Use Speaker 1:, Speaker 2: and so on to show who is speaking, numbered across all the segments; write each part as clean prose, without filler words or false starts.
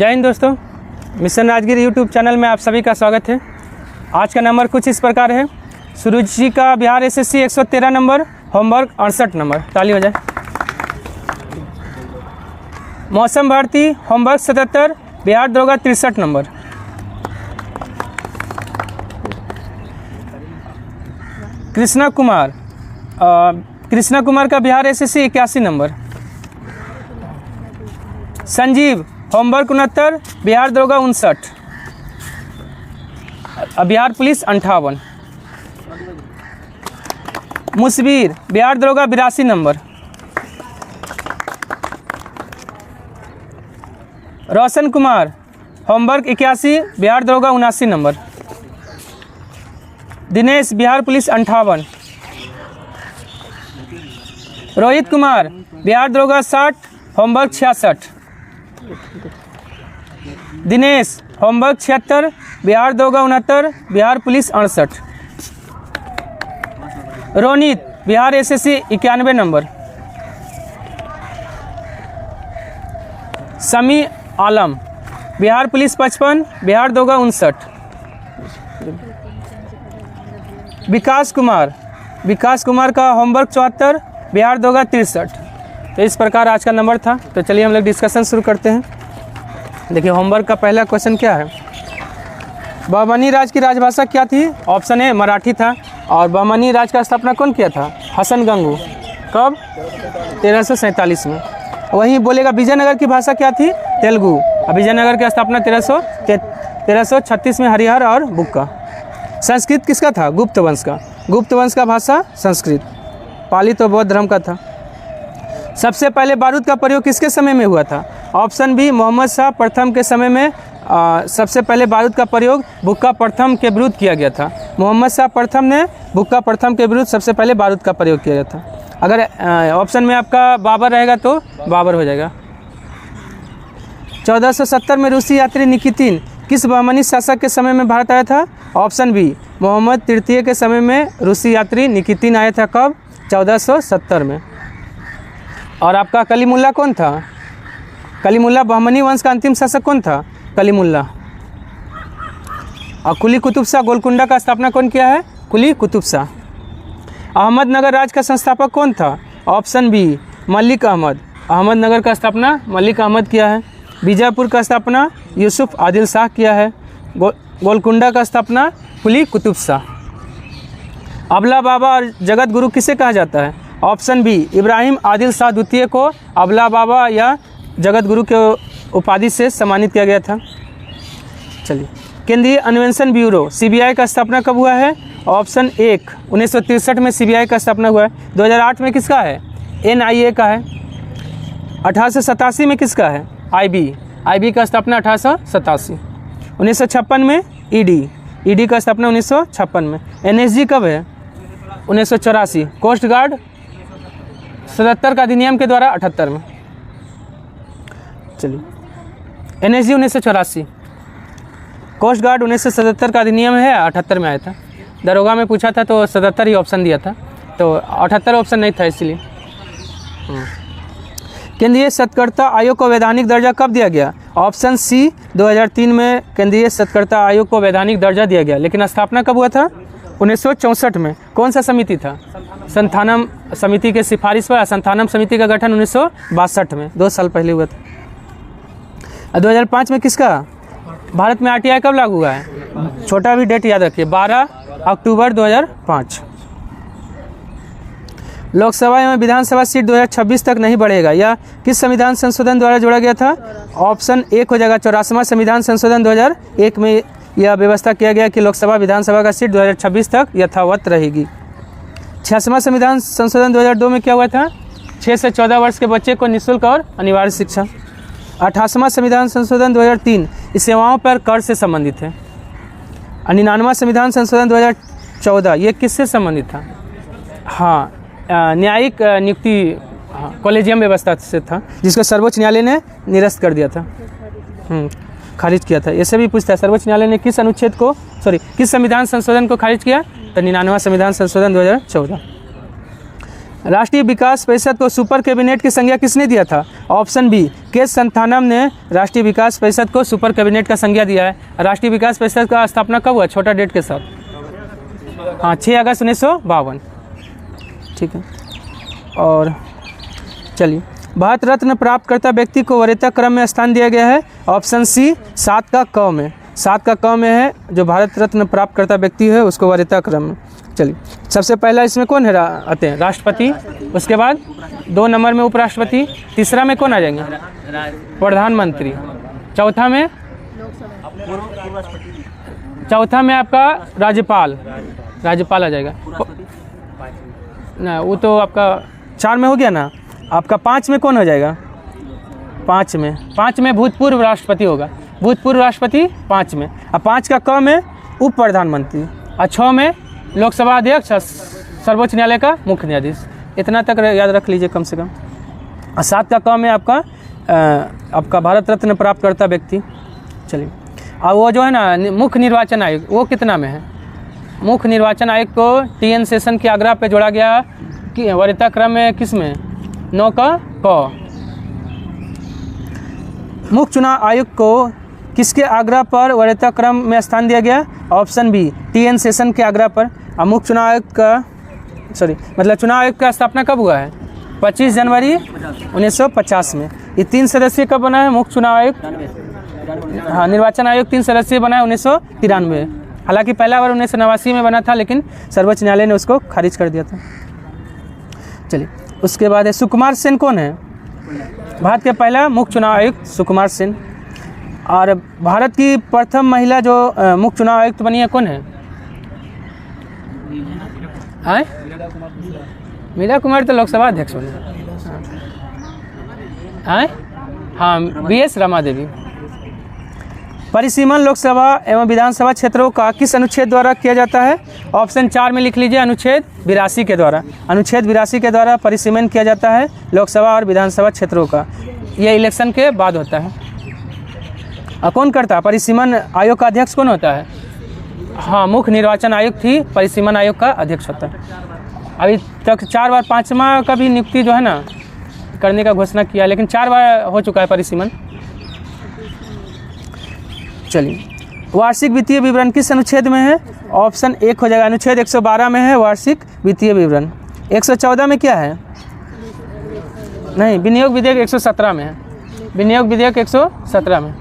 Speaker 1: जय हिंद दोस्तों, mission Rajgir YouTube channel में आप सभी का स्वागत है। आज का नंबर कुछ इस प्रकार है। सुरुचि का Bihar SSC 113 number, homework 68 number. ताली हो जाए। मौसम भारती होमवर्क 77, बिहार दरोगा 63 नंबर। कृष्णा कुमार का Bihar SSC 81 number. Sanjeev homework 69, Bihar दरोगा 59, बिहार पुलिस 58। मुसबीर बिहार दरोगा 82 नंबर। रोशन कुमार होमवर्क 81, बिहार दरोगा 79 नंबर। दिनेश बिहार पुलिस 58। रोहित कुमार बिहार दरोगा 60, होमवर्क 66। दिनेश होमवर्क 76, बिहार दरोगा 69, Bihar police 68। Ronit Bihar SSC 91 number. समी आलम बिहार पुलिस 55, बिहार दरोगा 59। विकास कुमार का होमवर्क 74, बिहार दरोगा 63। तो इस प्रकार आज का नंबर था। तो चलिए हम लोग डिस्कशन शुरू करते हैं। देखिए होमवर्क का पहला क्वेश्चन क्या है। बहमनी राज की राजभाषा क्या थी? ऑप्शन ए मराठी था। और बहमनी राज का स्थापना कौन किया था? हसन गंगू। कब? 1347 में। वहीं बोलेगा विजयनगर की भाषा क्या थी? तेलुगु। विजयनगर की स्थापना 1336 में हरिहर और बुक्का। संस्कृत किसका था? गुप्त वंश का। गुप्त वंश का भाषा संस्कृत। पाली तो बौद्ध धर्म का था। सबसे पहले बारूद का प्रयोग किसके समय में हुआ था? ऑप्शन बी मोहम्मद शाह प्रथम के समय में सबसे पहले बारूद का प्रयोग बुक्का प्रथम के विरुद्ध किया गया था। मोहम्मद शाह प्रथम ने बुक्का प्रथम के विरुद्ध सबसे पहले बारूद का प्रयोग किया गया था। अगर ऑप्शन में आपका बाबर रहेगा तो बाबर हो जाएगा। 1470 में रूसी यात्री निकितिन किस बहमनी शासक के समय में भारत आया था? ऑप्शन बी मोहम्मद तृतीय के समय में रूसी यात्री निकितिन आया था। कब? 1470 में। और आपका कलीमुल्ला कौन था? कलीमुल्ला बहमनी वंश का अंतिम शासक कौन था? कलीमुल्ला। और कुली कुतुब शाह गोलकुंडा का स्थापना कौन किया है? कुली कुतुब शाह। अहमदनगर राज का संस्थापक कौन था? Option B Malik Ahmad. अहमदनगर का स्थापना मलिक अहमद किया है। बीजापुर का स्थापना यूसुफ आदिल शाह किया है। गोलकुंडा का स्थापना कुली कुतुब शाह। अबला बाबा और जगत गुरु किसे कहा जाता है? ऑप्शन बी इब्राहिम आदिल शाह द्वितीय को अबला बाबा या जगत गुरु के उपाधि से सम्मानित किया गया था। चलिए, केंद्रीय अन्वेषण ब्यूरो सीबीआई का स्थापना कब हुआ है? ऑप्शन 1 1963 में सीबीआई का स्थापना हुआ है। 2008 में किसका है? एनआईए का है। 1887 में किसका है? आईबी का स्थापना 1887। 1956 में ईडी का स्थापना 1956 में। एनएसजी कब है? 1984। कोस्ट गार्ड 77 का अधिनियम के द्वारा 78 में। चलिए, एनएसजी 1984, कोस्ट गार्ड 1977 का अधिनियम है, 78 में आया था। दरोगा में पूछा था तो 77 ही ऑप्शन दिया था, तो 78 ऑप्शन नहीं था इसलिए। केंद्रीय सत्कर्ता आयोग को वैधानिक दर्जा कब दिया गया? ऑप्शन सी 2003 में केंद्रीय सत्कर्ता आयोग को वैधानिक दर्जा दिया गया। लेकिन स्थापना कब हुआ था? 1964 में। कौन सा समिति था? संथानम समिति के सिफारिश पर संथानम समिति का गठन 1962 में, 2 साल पहले हुआ था। 2005 में किसका? भारत में आरटीआई कब लागू हुआ है? छोटा भी डेट याद रखिए, 12 अक्टूबर 2005। लोकसभा एवं विधानसभा सीट 2026 तक नहीं बढ़ेगा। यह किस संविधान संशोधन द्वारा जोड़ा गया था? ऑप्शन 1 हो जाएगा 84वां संविधान संशोधन 2001 में यह व्यवस्था किया गया कि लोकसभा विधानसभा का सीट 2026 तक यथावत रहेगी। 86वां संविधान संशोधन 2002 में क्या हुआ था? 6 से 14 वर्ष के बच्चे को निःशुल्क और अनिवार्य शिक्षा। 88वां संविधान संशोधन 2003 इस सेवाओं पर कर से संबंधित है। 99वां संविधान संशोधन 2014 ये किससे संबंधित था? हाँ, न्यायिक नियुक्ति कॉलेजियम व्यवस्था से था, जिसको सर्वोच्च न्यायालय ने निरस्त कर दिया था, खारिज किया था। ऐसे भी पूछता है सर्वोच्च न्यायालय ने किस संविधान संशोधन को खारिज किया? तो 99वां संविधान संशोधन 2014। राष्ट्रीय विकास परिषद को सुपर कैबिनेट की संज्ञा किसने दिया था? ऑप्शन बी किस संस्थानम ने राष्ट्रीय विकास परिषद को सुपर कैबिनेट का संज्ञा दिया है? राष्ट्रीय विकास परिषद का स्थापना कब हुआ? छोटा डेट के साथ, हाँ 6 अगस्त 1952। ठीक है। और चलिए, भारत रत्न प्राप्तकर्ता व्यक्ति को वरीयता क्रम में स्थान दिया गया है। ऑप्शन सी 7 का क में, 7 का क में है जो भारत रत्न प्राप्तकर्ता व्यक्ति है उसको वरीयता क्रम में। चलिए, सबसे पहला इसमें कौन है आते हैं? राष्ट्रपति, उसके बाद 2 नंबर में उपराष्ट्रपति, तीसरा में कौन आ जाएंगे? प्रधानमंत्री, चौथा में आपका राज्यपाल आ जाएगा ना, वो तो आपका 4 में हो गया ना। आपका 5 में कौन हो जाएगा? 5 में भूतपूर्व राष्ट्रपति होगा, भूतपूर्व राष्ट्रपति 5 में। अब 5 का क में उप प्रधानमंत्री, और 6 में लोकसभा अध्यक्ष, सर्वोच्च न्यायालय का मुख्य न्यायाधीश। इतना तक याद रख लीजिए कम से कम। और 7 का क में आपका भारत रत्न प्राप्तकर्ता व्यक्ति। चलिए, और वो जो है ना मुख्य निर्वाचन आयोग, वो कितना में है? मुख्य निर्वाचन आयोग को TN सेशन के आग्रह पे जोड़ा गया कि वरीयता क्रम में किस में? 9 का क। मुख्य चुनाव आयोग को किसके आग्रह पर वरीयता क्रम में स्थान दिया गया? ऑप्शन बी TN सेशन के आग्रह पर। और मुख्य चुनाव आयोग का चुनाव आयोग का स्थापना कब हुआ है? 25 जनवरी 1950 में। ये 3 सदस्यीय कब बना है मुख्य चुनाव आयोग? हाँ, निर्वाचन आयोग 3 सदस्यीय बना है 1993। हालांकि पहला बार 1989 में बना था, लेकिन सर्वोच्च न्यायालय ने उसको खारिज कर दिया था। चलिए, उसके बाद है सुकुमार सेन। कौन है? भारत के पहला मुख्य चुनाव आयुक्त सुकुमार सेन। और भारत की प्रथम महिला जो मुख्य चुनाव आयुक्त बनी है कौन है? मीरा कुमारी तो लोकसभा अध्यक्ष बनी है। हाँ, BS रमा देवी। परिसीमन लोकसभा एवं विधानसभा क्षेत्रों का किस अनुच्छेद द्वारा किया जाता है? ऑप्शन 4 में लिख लीजिए, अनुच्छेद 82 के द्वारा। अनुच्छेद 82 के द्वारा परिसीमन किया जाता है लोकसभा और विधानसभा क्षेत्रों का। यह इलेक्शन के बाद होता है। और कौन करता है परिसीमन आयोग का अध्यक्ष? कौन होता है? हाँ, मुख्य निर्वाचन आयोग ही परिसीमन आयोग का अध्यक्ष होता है। अभी तक 4 बार, 5वां का भी नियुक्ति जो है ना करने का घोषणा किया, लेकिन 4 बार हो चुका है परिसीमन। चलिए, वार्षिक वित्तीय विवरण किस अनुच्छेद में है? ऑप्शन 1 हो जाएगा, अनुच्छेद 112 में है वार्षिक वित्तीय विवरण। 114 में क्या है? नहीं, विनियोग विधेयक 117 में है। विनियोग विधेयक 117 में।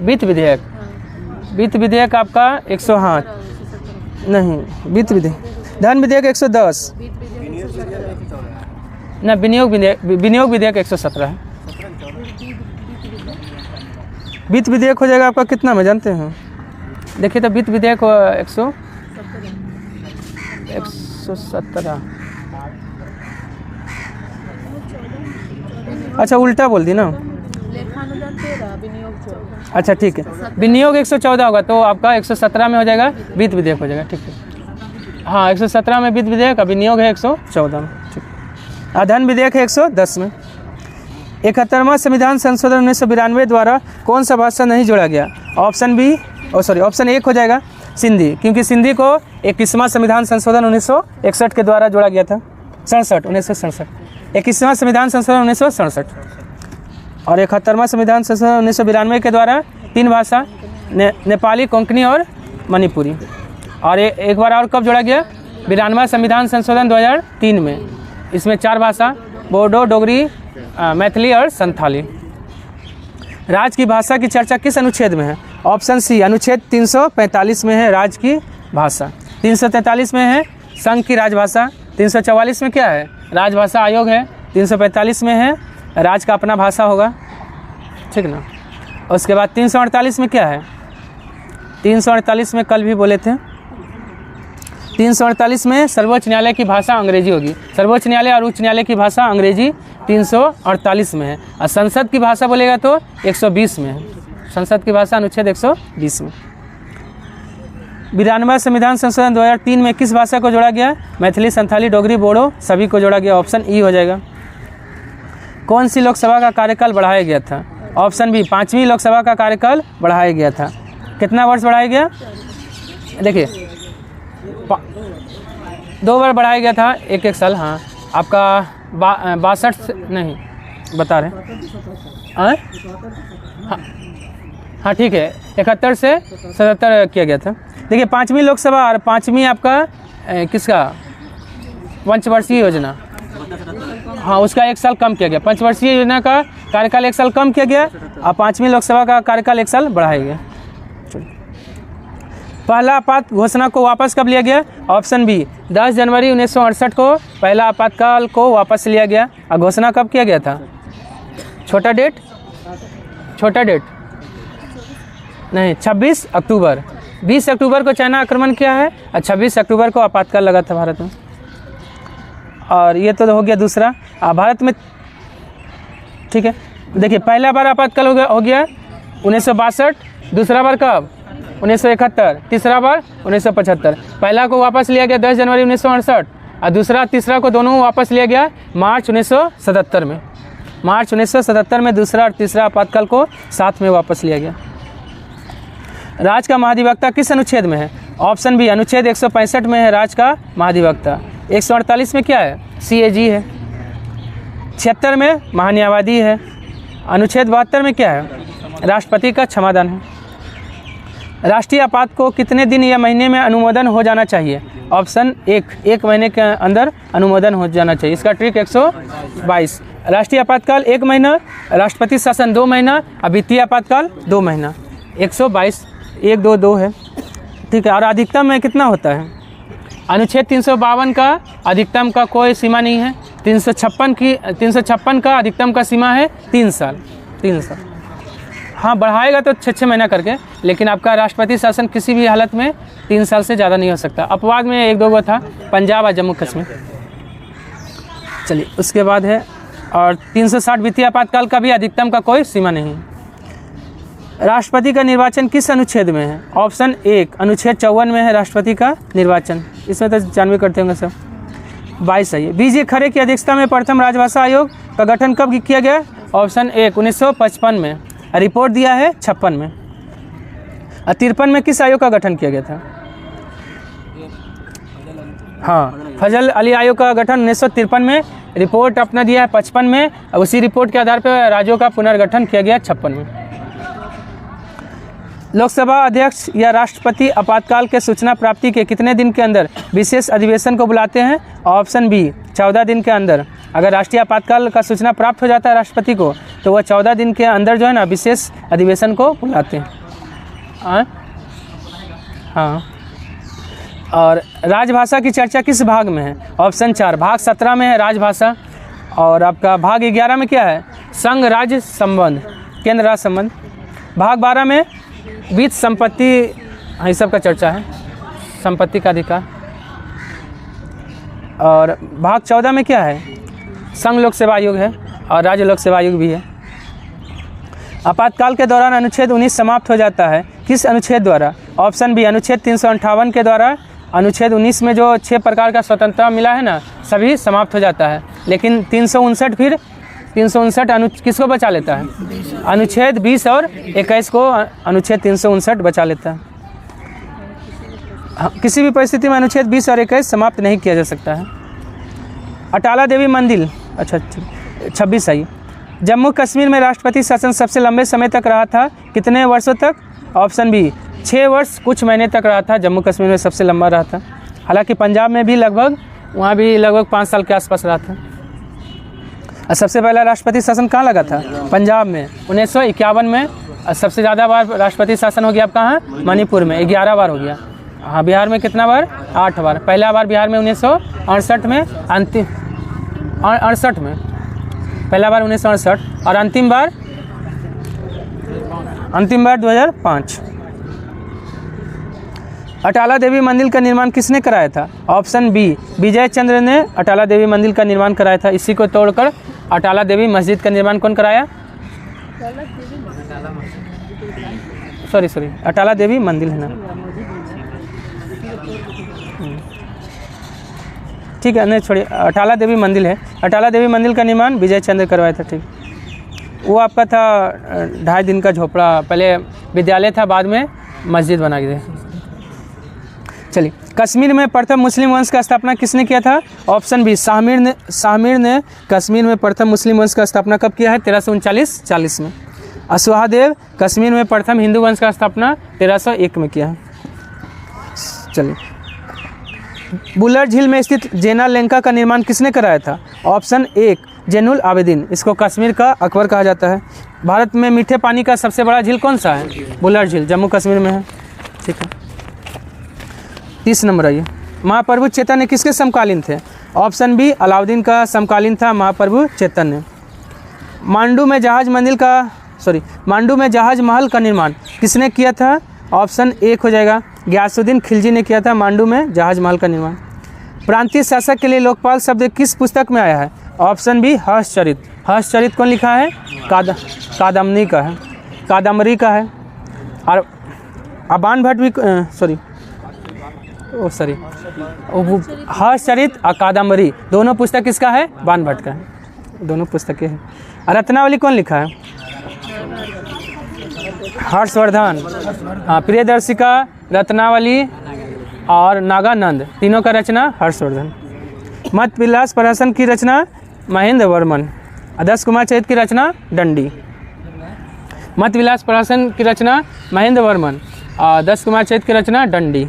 Speaker 1: वित्त विधेयक आपका 100, हाँ नहीं, वित्त विधेयक, धन विधेयक 110 ना, विनियोग विधेयक 117 है। वित्त विधेयक हो जाएगा आपका कितना में जानते हैं? देखिए तो वित्त विधेयक 117। अच्छा, उल्टा बोल दी ना। अच्छा ठीक है, विनियोग 114 होगा तो आपका 117 में हो जाएगा, वित्त विधेयक हो जाएगा। ठीक है, हाँ 117 में वित्त विधेयक, विनियोग है 114 में। ठीक है, धन विधेयक है 110 में। 71वां संविधान संशोधन 1992 द्वारा कौन सा भाषा नहीं जोड़ा गया? ऑप्शन 1 हो जाएगा सिंधी, क्योंकि सिंधी को 21वां संविधान संशोधन 1961 के द्वारा जोड़ा गया था। 1967 21वां संविधान संशोधन 1967 और 71वां संविधान संशोधन 1992 के द्वारा 3 भाषा नेपाली, कोंकणी और मणिपुरी। और एक बार और कब जोड़ा गया? 92वां संविधान संशोधन 2003 में। इसमें 4 भाषा बोडो, डोगरी, मैथिली और संथाली। राज्य की भाषा की चर्चा किस अनुच्छेद में है? ऑप्शन सी अनुच्छेद 345 में है राज्य की भाषा। 343 में है संघ की राजभाषा। 344 में क्या है? राजभाषा आयोग है। 345 में है राज्य का अपना भाषा होगा, ठीक ना। उसके बाद 348 में क्या है? 348 में कल भी बोले थे, 348 में सर्वोच्च न्यायालय की भाषा अंग्रेजी होगी। सर्वोच्च न्यायालय और उच्च न्यायालय की भाषा अंग्रेजी 348 में है। और संसद की भाषा बोलेगा तो 120 में है। संसद की भाषा अनुच्छेद 120 में। 92वां संविधान संशोधन 2003 में किस भाषा को जोड़ा गया? मैथिली, संथाली, डोगरी, बोडो सभी को जोड़ा गया। ऑप्शन ई हो जाएगा। कौन सी लोकसभा का कार्यकाल बढ़ाया गया था? ऑप्शन बी 5वीं लोकसभा का कार्यकाल बढ़ाया गया था। कितना वर्ष बढ़ाया गया? देखिए 2 बार बढ़ाया गया था, 1-1 साल। हाँ आपका 62 नहीं बता रहे हैं। हाँ ठीक है, 71 से 77 किया गया था। देखिए 5वीं लोकसभा और 5वीं आपका किसका पंचवर्षीय योजना, हाँ उसका 1 साल कम किया गया। पंचवर्षीय योजना का कार्यकाल 1 साल कम किया गया और 5वीं लोकसभा का कार्यकाल 1 साल बढ़ाया गया। पहला आपात घोषणा को वापस कब लिया गया? ऑप्शन बी 10 जनवरी 1968 को पहला आपातकाल को वापस लिया गया। और घोषणा कब किया गया था? छोटा डेट नहीं, 26 अक्टूबर। 20 अक्टूबर को चाइना आक्रमण किया है और 26 अक्टूबर को आपातकाल लगा था भारत में। और ये तो हो गया दूसरा। भारत में ठीक है, देखिए पहला बार आपातकाल हो गया 1962, दूसरा बार कब 1971, तीसरा बार 1975। पहला को वापस लिया गया 10 जनवरी 1968 और दूसरा तीसरा को दोनों वापस लिया गया मार्च 1977 में। मार्च 1977 में दूसरा और तीसरा आपातकाल को साथ में वापस लिया गया। राज्य का महाधिवक्ता किस अनुच्छेद में है? ऑप्शन बी अनुच्छेद 165 में है राज्य का महाधिवक्ता। 148 में क्या है? CAG है। 76 में महान्यायवादी है। अनुच्छेद 72 में क्या है? राष्ट्रपति का क्षमादान है। राष्ट्रीय आपात को कितने दिन या महीने में अनुमोदन हो जाना चाहिए? ऑप्शन एक महीने के अंदर अनुमोदन हो जाना चाहिए। इसका ट्रिक 122। राष्ट्रीय आपातकाल 1 महीना, राष्ट्रपति शासन 2 महीना और वित्तीय आपातकाल 2 महीना। 122 1 2 2 है, ठीक है। और अधिकतम में कितना होता है? अनुच्छेद 352 का अधिकतम का कोई सीमा नहीं है। 356 का अधिकतम का सीमा है 3 साल। हाँ बढ़ाएगा तो 6 महीना करके, लेकिन आपका राष्ट्रपति शासन किसी भी हालत में 3 साल से ज़्यादा नहीं हो सकता। अपवाद में 1-2 गो था, पंजाब और जम्मू कश्मीर। चलिए उसके बाद है और 360 वित्तीय आपातकाल का भी अधिकतम का कोई सीमा नहीं। राष्ट्रपति का निर्वाचन किस अनुच्छेद में है? ऑप्शन 1 अनुच्छेद 54 में है राष्ट्रपति का निर्वाचन। इसमें तो जानवी करते होंगे सब। 22 है ये। BJ खरे की अध्यक्षता में प्रथम राजभाषा आयोग का गठन कब किया गया? ऑप्शन 1 1955 में। रिपोर्ट दिया है 56 में। 53 में किस आयोग का गठन किया गया था? हाँ फजल अली आयोग का गठन 1953 में। रिपोर्ट अपना दिया है 55 में। उसी रिपोर्ट के आधार पर राज्यों का पुनर्गठन किया गया 56 में। लोकसभा अध्यक्ष या राष्ट्रपति आपातकाल के सूचना प्राप्ति के कितने दिन के अंदर विशेष अधिवेशन को बुलाते हैं? ऑप्शन बी 14 दिन के अंदर। अगर राष्ट्रीय आपातकाल का सूचना प्राप्त हो जाता है राष्ट्रपति को तो वह 14 दिन के अंदर जो है ना विशेष अधिवेशन को बुलाते हैं। हाँ। और राजभाषा की चर्चा किस भाग में है? ऑप्शन 4 भाग 17 में है राजभाषा। और आपका भाग 11 में क्या है? संघ राज्य संबंध, केंद्र राज्य संबंध। भाग 12 में वित्त संपत्ति, ये सब का चर्चा है, संपत्ति का अधिकार। और भाग 14 में क्या है? संघ लोक सेवा आयोग है और राज्य लोक सेवा आयोग भी है। आपातकाल के दौरान अनुच्छेद 19 समाप्त हो जाता है किस अनुच्छेद द्वारा? ऑप्शन बी अनुच्छेद 358 के द्वारा। अनुच्छेद 19 में जो 6 प्रकार का स्वतंत्रता मिला है ना, सभी समाप्त हो जाता है। लेकिन 359 किसको बचा लेता है? अनुच्छेद 20 और 21 को अनुच्छेद 359 बचा लेता है। किसी भी परिस्थिति में अनुच्छेद 20 और 21 समाप्त नहीं किया जा सकता है। अटाला देवी मंदिर 26 आई। जम्मू कश्मीर में राष्ट्रपति शासन सबसे लंबे समय तक रहा था, कितने वर्षों तक? ऑप्शन बी 6 वर्ष कुछ महीने तक रहा था। जम्मू कश्मीर में सबसे लंबा रहा था। हालांकि पंजाब में भी वहाँ भी लगभग 5 साल के आसपास रहा था। और सबसे पहला राष्ट्रपति शासन कहाँ लगा था? पंजाब में 1951 में। और सबसे ज़्यादा बार राष्ट्रपति शासन हो गया आप कहाँ? मणिपुर में 11 बार हो गया। हाँ बिहार में कितना बार? 8 बार। पहला बार बिहार में 1968 में, अंतिम 68 में, पहला बार 1968 और अंतिम बार 2005। अटाला देवी मंदिर का निर्माण किसने कराया था? ऑप्शन बी विजय चंद्र ने अटाला देवी मंदिर का निर्माण कराया था। इसी को तोड़कर अटाला देवी मस्जिद का निर्माण कौन कराया? सॉरी अटाला देवी मंदिर है ना, ठीक है, नहीं छोड़िए, अटाला देवी मंदिर है। अटाला देवी मंदिर का निर्माण विजय चंद्र करवाया था। ठीक, वो आपका था 2.5 दिन का झोपड़ा। पहले विद्यालय था, बाद में मस्जिद बना गया। चलिए, कश्मीर में प्रथम मुस्लिम वंश का स्थापना किसने किया था? ऑप्शन बी शाहमीर ने कश्मीर में प्रथम मुस्लिम वंश का स्थापना कब किया है? 1339-40 में। अश्वादेव कश्मीर में प्रथम हिंदू वंश का स्थापना 1301 में किया है। चलिए, बुलर झील में स्थित जेना लंका का निर्माण किसने कराया था? ऑप्शन 1 जैनुल आबिदीन, इसको कश्मीर का अकबर कहा जाता है। भारत में मीठे पानी का सबसे बड़ा झील कौन सा है? बुलर झील, जम्मू कश्मीर में है। ठीक है, 30 नंबर आइए। महाप्रभु चैतन्य किसके समकालीन थे? ऑप्शन बी अलाउद्दीन का समकालीन था महाप्रभु चैतन्य। मांडू में जहाज महल का निर्माण किसने किया था? ऑप्शन 1 हो जाएगा गयासुद्दीन खिलजी ने किया था मांडू में जहाज महल का निर्माण। प्रांतीय शासक के लिए लोकपाल शब्द किस पुस्तक में आया है? Option B Harshacharita. हर्षचरित कौन लिखा है? कादम्बरी का है। और अबान भट्ट भी हर्षचरित और कादम्बरी दोनों पुस्तक किसका है? बाण भट्ट का है, दोनों पुस्तकें हैं। रत्नावली कौन लिखा है? हर्षवर्धन। हाँ, प्रियदर्शिका, रत्नावली और नागानंद, तीनों का रचना हर्षवर्धन। मत विलास प्रहसन की रचना महेंद्र वर्मन। 10 कुमार चरित की रचना दंडी। मत विलास प्रहसन की रचना महेंद्र वर्मन और 10 कुमार चरित की रचना दंडी।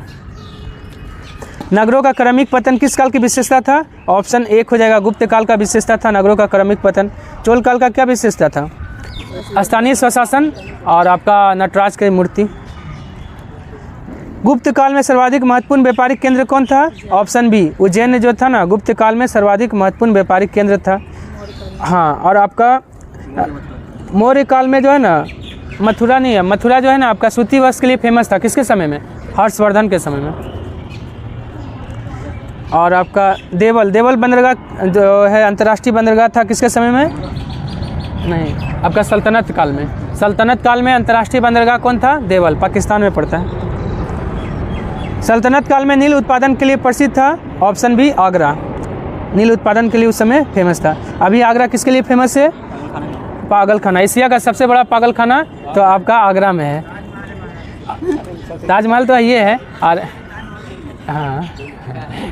Speaker 1: नगरों का क्रमिक पतन किस काल की विशेषता था? ऑप्शन 1 हो जाएगा गुप्त काल का विशेषता था नगरों का क्रमिक पतन। चोल काल का क्या विशेषता था? स्थानीय स्वशासन और आपका नटराज की मूर्ति। गुप्त काल में सर्वाधिक महत्वपूर्ण व्यापारिक केंद्र कौन था? ऑप्शन बी उज्जैन जो था ना, गुप्त काल में सर्वाधिक महत्वपूर्ण व्यापारिक केंद्र था। हाँ, और आपका मौर्य काल में जो है ना मथुरा नहीं है, मथुरा जो है ना आपका सूती वस्त्र के लिए फेमस था। किसके समय में? हर्षवर्धन के समय में। और आपका देवल बंदरगाह जो है अंतर्राष्ट्रीय बंदरगाह था किसके समय में? नहीं, आपका सल्तनत काल में। सल्तनत काल में अंतर्राष्ट्रीय बंदरगाह कौन था? देवल, पाकिस्तान में पड़ता है। सल्तनत काल में नील उत्पादन के लिए प्रसिद्ध था। ऑप्शन बी आगरा, नील उत्पादन के लिए उस समय फेमस था। अभी आगरा किसके लिए फेमस है? पागलखाना। एशिया का सबसे बड़ा पागलखाना तो आपका आगरा में है। ताजमहल तो ये है, और हाँ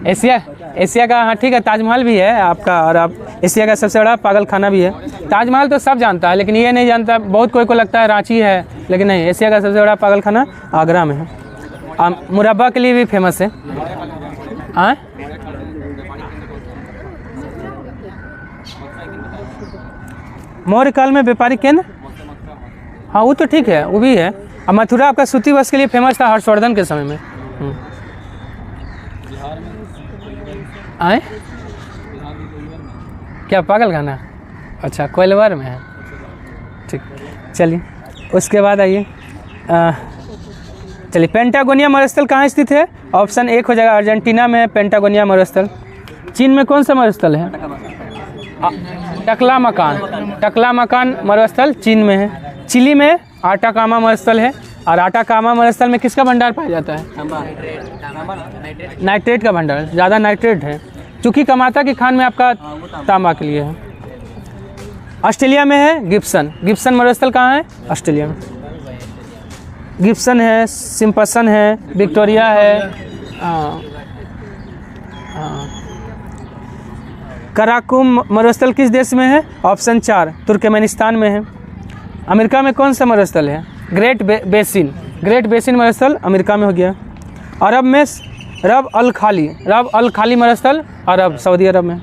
Speaker 1: एशिया का, हाँ ठीक है, ताजमहल भी है आपका, और आप एशिया का सबसे बड़ा पागलखाना भी है। ताजमहल तो सब जानता है, लेकिन ये नहीं जानता, बहुत कोई को लगता है रांची है, लेकिन नहीं, एशिया का सबसे बड़ा पागलखाना आगरा में है। मुरब्बा के लिए भी फेमस है। हाँ, मौर्य काल में व्यापारिक केंद्र, हाँ वो तो ठीक है, वो भी है। और मथुरा आपका सूती वस्त्र के लिए फेमस था हर्षवर्धन के समय में। आए क्या पागलखाना? अच्छा, कोइलवर में है। ठीक, चलिए उसके बाद आइए। चलिए, पेंटागोनिया मरुस्थल कहाँ स्थित है? ऑप्शन 1 हो जाएगा अर्जेंटीना में पेंटागोनिया मरुस्थल। चीन में कौन सा मरुस्थल है? टकलामकान मरुस्थल चीन में है। चिली में आटाकामा मरुस्थल है, और आटाकामा मरुस्थल में किसका भंडार पाया जाता है? नाइट्रेट का भंडार, ज़्यादा नाइट्रेट है, चूँकि कमाता की खान में आपका तांबा के लिए है। ऑस्ट्रेलिया में है गिब्सन मरुस्थल कहाँ है? ऑस्ट्रेलिया में। गिब्सन है, सिम्पसन है, विक्टोरिया है। कराकुम मरुस्थल किस देश में है? ऑप्शन 4 तुर्कमेनिस्तान में है। अमेरिका में कौन सा मरुस्थल है? ग्रेट बेसिन मरुस्थल अमेरिका में हो गया। अरब में रब अल खाली मरुस्थल अरब, सऊदी अरब में।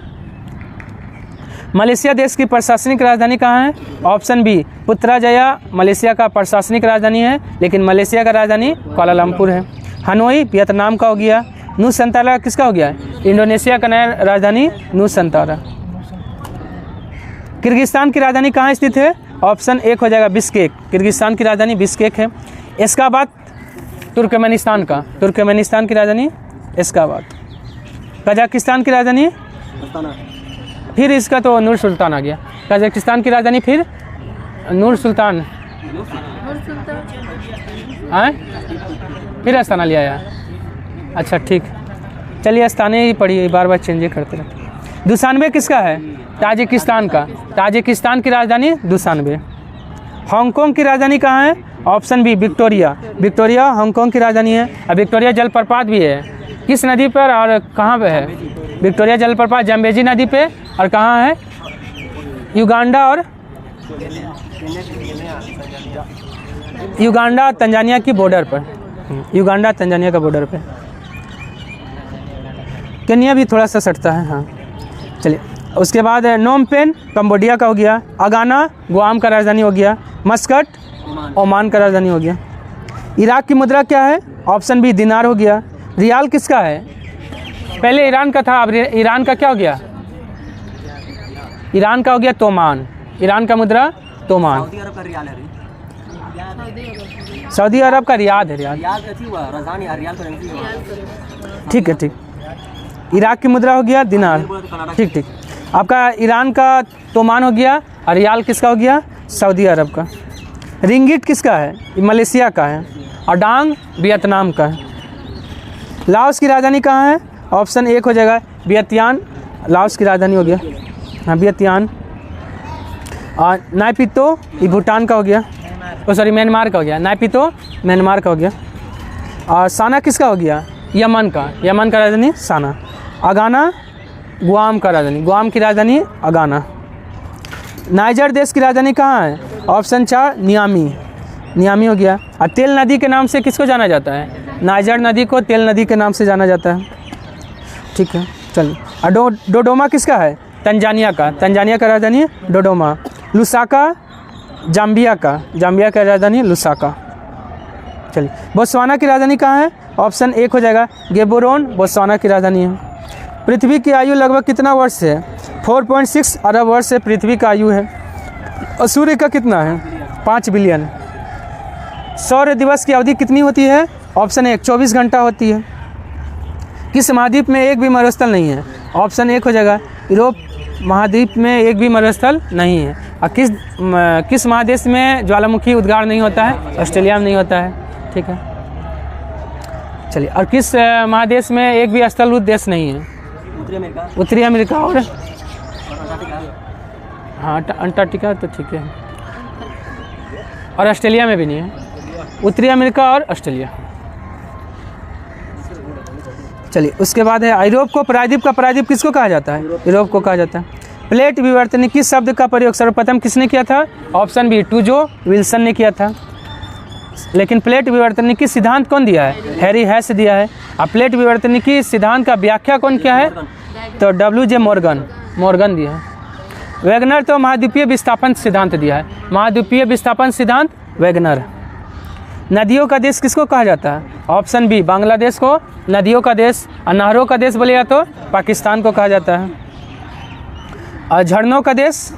Speaker 1: मलेशिया देश की प्रशासनिक राजधानी कहाँ है? ऑप्शन बी पुत्रजया मलेशिया का प्रशासनिक राजधानी है, लेकिन मलेशिया का राजधानी कुआलालंपुर है। हनोई वियतनाम का हो गया। नूसंतारा किसका हो गया? इंडोनेशिया का नया राजधानी नूसंतारा। किर्गिस्तान की राजधानी कहाँ स्थित है? ऑप्शन 1 हो जाएगा बिश्केक, किर्गिस्तान की राजधानी बिश्केक है। एश्गाबाद तुर्कमेनिस्तान की राजधानी एश्गाबाद। कजाकिस्तान की राजधानी, फिर इसका तो नूर सुल्तान आ गया। कजाकिस्तान की राजधानी फिर नूर सुल्तान, फिर अस्ताना लिया यार। अच्छा ठीक, चलिए अस्ताने ही पढ़िए, बार बार चेंज करते रहते। दुशानबे किसका है? ताजिकिस्तान का। ताजिकिस्तान की राजधानी दुशानबे। हांगकांग की राजधानी कहाँ है? ऑप्शन बी विक्टोरिया हांगकांग की राजधानी है। और विक्टोरिया जलप्रपात भी है, किस नदी पर और कहाँ पे है? विक्टोरिया जलप्रपात जम्बेजी नदी पे, और कहाँ है? युगांडा और युगांडा तंजानिया की बॉर्डर पर, युगांडा तंजानिया का बॉर्डर पे। केन्या भी थोड़ा सा सटता है। हाँ चलिए, उसके बाद नोम पेन कंबोडिया का हो गया, अगाना गुआम का राजधानी हो गया, मस्कट ओमान का राजधानी हो गया। इराक की मुद्रा क्या है? ऑप्शन बी दिनार हो गया। रियाल किसका है? पहले ईरान का था, अब ईरान का क्या हो गया? ईरान का हो गया तोमान, ईरान का मुद्रा तोमान।
Speaker 2: सऊदी अरब का रियाल है,
Speaker 1: सऊदी अरब का रियाद है, रियाद। ठीक है, ठीक। इराक की मुद्रा हो गया दिनार। ठीक ठीक। आपका ईरान का तोमान हो गया, और रियाल किसका हो गया? सऊदी अरब का। रिंगिट किसका है? मलेशिया का है, और डांग वियतनाम का है। लाओस की राजधानी कहाँ है? ऑप्शन एक हो जाएगा वियतनाम, लाओस की राजधानी हो गया, हाँ वियतनाम। और नायपितो ये भूटान का हो गया, सॉरी म्यांमार का हो गया। नायपितो म्यांमार का हो गया। और साना किसका हो गया? यमन का, यमन का राजधानी साना। अगाना गुआम का राजधानी, गुआम की राजधानी अगाना। नाइजर देश की राजधानी कहाँ है? ऑप्शन 4 नियामी, नियामी हो गया। और तेल नदी के नाम से किसको जाना जाता है? नाइजर नदी को तेल नदी के नाम से जाना जाता है। ठीक है, चलिए। और डोडोमा किसका है? तंजानिया का, तंजानिया का राजधानी डोडोमा। लुसाका जाम्बिया का, जाम्बिया का राजधानी लुसाका। चलिए, बोत्सवाना की राजधानी कहाँ है? ऑप्शन एक हो जाएगा गेबोरोन, बोत्सवाना की राजधानी है। पृथ्वी की आयु लगभग कितना वर्ष है? 4.6 अरब वर्ष से पृथ्वी का आयु है। और सूर्य का कितना है? 5 बिलियन। सौर दिवस की अवधि कितनी होती है? ऑप्शन एक 24 घंटा होती है। किस महाद्वीप में एक भी मरुस्थल नहीं है? ऑप्शन एक हो जाएगा यूरोप महाद्वीप में एक भी मरुस्थल नहीं है। और किस महादेश में ज्वालामुखी उद्गार नहीं होता है? ऑस्ट्रेलिया में नहीं होता है। ठीक है, चलिए। और किस महादेश में एक भी स्थलरूप देश नहीं है? उत्तरी अमेरिका और हाँ अंटार्कटिका तो ठीक है, और ऑस्ट्रेलिया में भी नहीं है। उत्तरी अमेरिका और ऑस्ट्रेलिया। चलिए, उसके बाद है यूरोप को प्रायद्वीप का प्रायद्वीप किसको कहा जाता है? यूरोप को कहा जाता है। प्लेट विवर्तनिकी शब्द का प्रयोग सर्वप्रथम किसने किया था? ऑप्शन बी टूजो विल्सन ने किया था। लेकिन प्लेट विवर्तनिकी सिद्धांत कौन दिया है? हैरी हैस दिया है। अब प्लेट विवर्तनिकी सिद्धांत का व्याख्या कौन किया है? तो WJ मॉर्गन दिया है। वैगनर तो महाद्वीपीय विस्थापन सिद्धांत दिया है, महाद्वीपीय विस्थापन सिद्धांत वैगनर। नदियों का देश किसको कहा जाता है? ऑप्शन बी बांग्लादेश को नदियों का देश, और नहरों का देश बोलेगा तो पाकिस्तान को कहा जाता है। और झरनों का देश,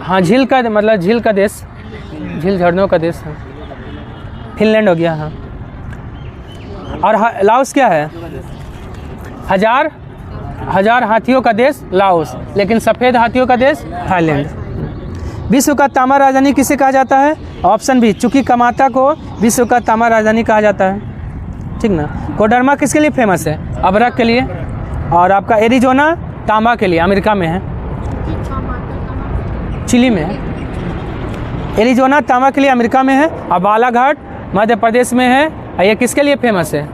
Speaker 1: हाँ झील का, मतलब झील का देश, झील झरनों का देश है, फिनलैंड हो गया। हाँ, और लाओस क्या है? हजार हाथियों का देश लाओस, लेकिन सफ़ेद हाथियों का देश थाईलैंड। विश्व का तांबा राजधानी किसे कहा जाता है? ऑप्शन बी चुकीकामाता को विश्व का तांबा राजधानी कहा जाता है। ठीक ना। कोडरमा किसके लिए फेमस है? अबरख के लिए। और आपका एरिजोना तांबा के लिए, अमेरिका में है, चिली में है। एरिजोना तांबा के लिए अमेरिका में है। और बालाघाट मध्य प्रदेश में है। और ये किसके लिए फेमस है?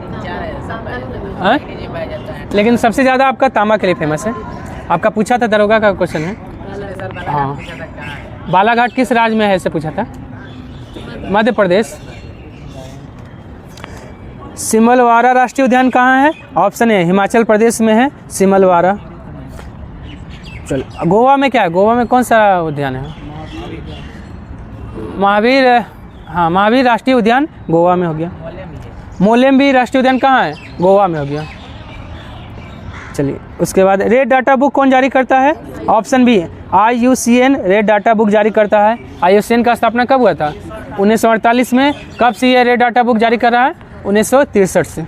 Speaker 1: लेकिन सबसे ज़्यादा आपका तांबा के लिए फेमस है। आपका पूछा था, दरोगा का क्वेश्चन है। हाँ, बालाघाट किस राज्य में है ऐसे पूछा था? मध्य प्रदेश। सिमलवारा राष्ट्रीय उद्यान कहाँ है? ऑप्शन ए हिमाचल प्रदेश में है सिमलवारा। चलो, गोवा में क्या है? गोवा में कौन सा उद्यान है? महावीर, हाँ महावीर राष्ट्रीय उद्यान गोवा में हो गया। मोलेम्बी राष्ट्रीय उद्यान कहाँ है? गोवा में हो गया। चलिए, उसके बाद रेड डाटा बुक कौन जारी करता है? Option B IUCN red data book जारी करता है। IUCN का स्थापना कब हुआ था? 1948 में। कब से ये रेड डाटा बुक जारी कर रहा है? 1963 से।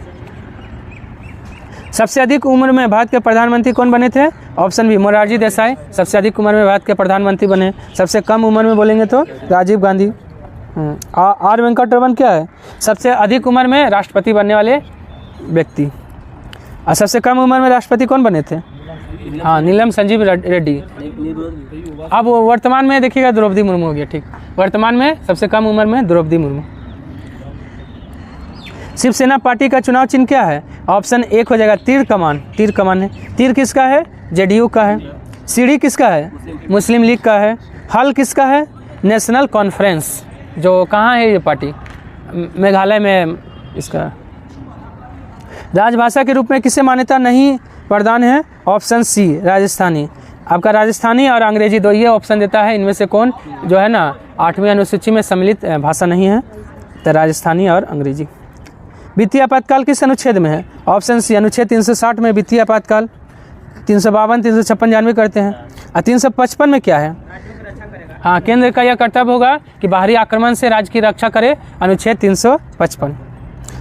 Speaker 1: सबसे अधिक उम्र में भारत के प्रधानमंत्री कौन बने थे? ऑप्शन बी मोरारजी देसाई सबसे अधिक उम्र में भारत के प्रधानमंत्री बने। सबसे कम उम्र में बोलेंगे तो राजीव गांधी। R वेंकटरमन क्या है? सबसे अधिक उम्र में राष्ट्रपति बनने वाले व्यक्ति। और सबसे कम उम्र में राष्ट्रपति कौन बने थे? हाँ, नीलम संजीव रेड्डी। अब वर्तमान में देखिएगा द्रौपदी मुर्मू हो गया। ठीक, वर्तमान में सबसे कम उम्र में द्रौपदी मुर्मू। शिवसेना पार्टी का चुनाव चिन्ह क्या है? ऑप्शन एक हो जाएगा तीर कमान, तीर कमान है। तीर किसका है? जेडीयू का है। सीढ़ी किसका है? मुस्लिम लीग का है। हल किसका है? नेशनल कॉन्फ्रेंस, जो कहाँ है ये पार्टी? मेघालय में इसका। राजभाषा के रूप में किसे मान्यता नहीं प्रदान है? Option C Rajasthani. आपका राजस्थानी और अंग्रेजी दो ये ऑप्शन देता है, इनमें से कौन जो है ना 8वीं अनुसूची में सम्मिलित भाषा नहीं है? तो राजस्थानी और अंग्रेजी। वित्तीय आपातकाल किस अनुच्छेद में है? ऑप्शन सी अनुच्छेद 360 में वित्तीय आपातकाल। 352, 356 जानवे करते हैं। और 355 में क्या है? हाँ, केंद्र का यह कर्तव्य होगा कि बाहरी आक्रमण से राज्य की रक्षा करे, अनुच्छेद 355।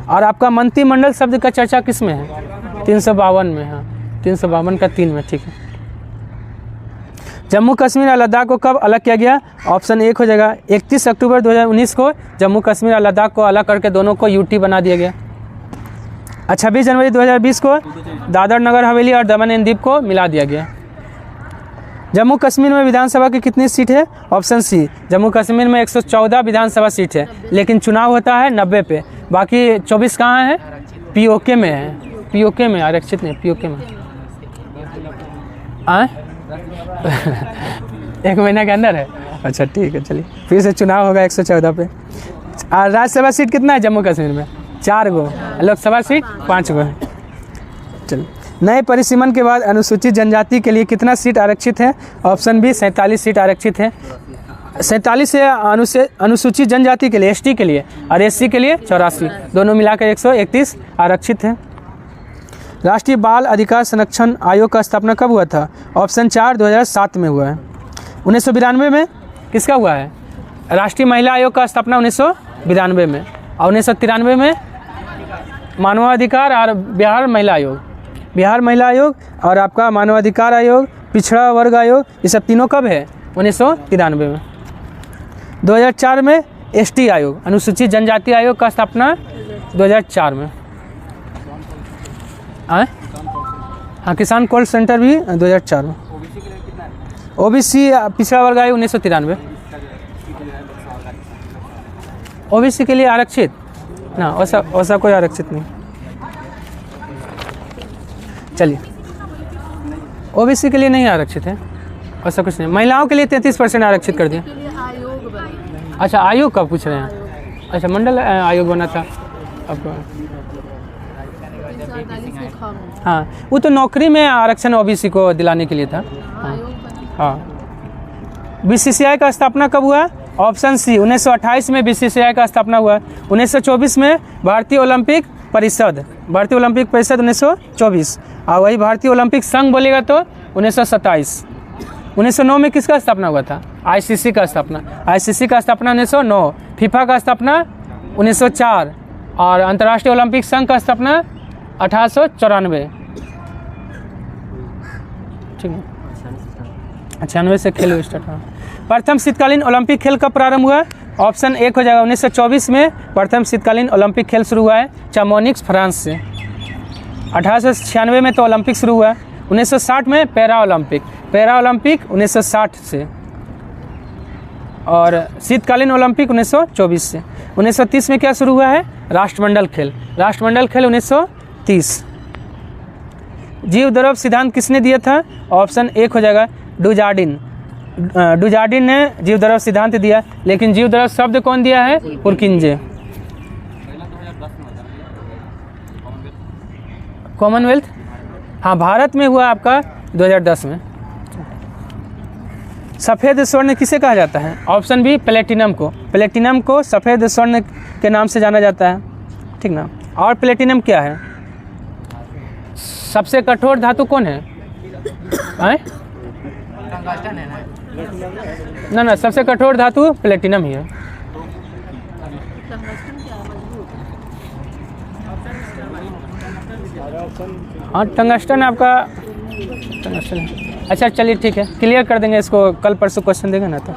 Speaker 1: और आपका मंत्रिमंडल शब्द का चर्चा किस में है? 352 में। हाँ, 352 का 3 में, ठीक है। जम्मू कश्मीर और लद्दाख को कब अलग किया गया? ऑप्शन एक हो जाएगा 31 अक्टूबर 2019 को जम्मू कश्मीर और लद्दाख को अलग करके दोनों को यूटी बना दिया गया। 26 जनवरी 2020 को दादर नगर हवेली और दमन एंड दीव को मिला दिया गया। जम्मू कश्मीर में विधानसभा की कितनी सीट है? ऑप्शन सी जम्मू कश्मीर में 114 विधानसभा सीट है, लेकिन चुनाव होता है 90 पे। बाकी 24 कहाँ है? पीओके में है। पीओके में आरक्षित नहीं, पीओके में। एक महीना के अंदर है। अच्छा ठीक है, चलिए फिर से चुनाव होगा 114 पे। और राज्यसभा सीट कितना है जम्मू कश्मीर में? 4 गो। लोकसभा सीट 5 गो है। चलिए, नए परिसीमन के बाद अनुसूचित जनजाति के लिए कितना सीट आरक्षित है? ऑप्शन बी 47 सीट आरक्षित है। 47 से अनुसूचित जनजाति के लिए, एसटी के लिए, और एससी के लिए 84, दोनों मिलाकर 131 आरक्षित है। राष्ट्रीय बाल अधिकार संरक्षण आयोग का स्थापना कब हुआ था? ऑप्शन 4 2007 में हुआ है। 1992 में किसका हुआ है? राष्ट्रीय महिला आयोग का स्थापना 1992 में। और 1993 में मानवाधिकार और बिहार महिला आयोग, बिहार महिला आयोग और आपका मानवाधिकार आयोग, पिछड़ा वर्ग आयोग, ये सब तीनों कब है? 1993 में। 2004 में एसटी आयोग, अनुसूचित जनजाति आयोग का स्थापना 2004 में। हाँ, किसान कॉल सेंटर भी 2004 में। ओबीसी पिछड़ा वर्ग आयोग 1993। ओबीसी के लिए आरक्षित ना, वैसा कोई आरक्षित नहीं। चलिए, ओबीसी के लिए नहीं आरक्षित है, ऐसा कुछ नहीं। महिलाओं के लिए 33% आरक्षित कर दिया। अच्छा, आयोग कब पूछ रहे हैं? अच्छा, मंडल आयोग बना था आपका। हाँ, वो तो नौकरी में आरक्षण ओबीसी को दिलाने के लिए था। हाँ। बीसीसीआई का स्थापना कब हुआ? ऑप्शन सी 1928 में बीसीसीआई का स्थापना हुआ। 1924 में भारतीय ओलंपिक परिषद, भारतीय ओलंपिक परिषद 1924। और वही भारतीय ओलंपिक संघ बोलेगा तो 1927। 1909 में किसका स्थापना हुआ था? आईसीसी का स्थापना। आईसीसी का स्थापना 1909। फीफा का स्थापना 1904 और अंतर्राष्ट्रीय ओलंपिक संघ का स्थापना 1894। ठीक है, 96 से खेल स्टार्ट हुआ। प्रथम शीतकालीन ओलंपिक खेल कब प्रारंभ हुआ? ऑप्शन एक हो जाएगा 1924 में प्रथम शीतकालीन ओलंपिक खेल शुरू हुआ है चामोनिक्स, फ्रांस से। 1896 में तो ओलंपिक शुरू हुआ। 1960 में पैरा ओलंपिक 1960 से। और शीतकालीन ओलंपिक 1924 से। 1930 में क्या शुरू हुआ है? राष्ट्रमंडल खेल 1930। जीव द्रव सिद्धांत किसने दिया था? ऑप्शन एक हो जाएगा डुजार्डिन। डुजार्डिन ने जीव द्रव सिद्धांत दिया, लेकिन जीव द्रव शब्द कौन दिया है? पुरकिंजे। कॉमनवेल्थ, हाँ, भारत में हुआ आपका 2010 में। सफ़ेद स्वर्ण किसे कहा जाता है? ऑप्शन बी प्लेटिनम को। प्लेटिनम को सफ़ेद स्वर्ण के नाम से जाना जाता है, ठीक ना। और प्लेटिनम क्या है? सबसे कठोर धातु कौन है? ना, सबसे कठोर धातु प्लेटिनम ही है। हाँ, टंगस्टन आपका टंगस्टन है। अच्छा चलिए ठीक है, क्लियर कर देंगे इसको, कल परसों क्वेश्चन देंगे ना तो।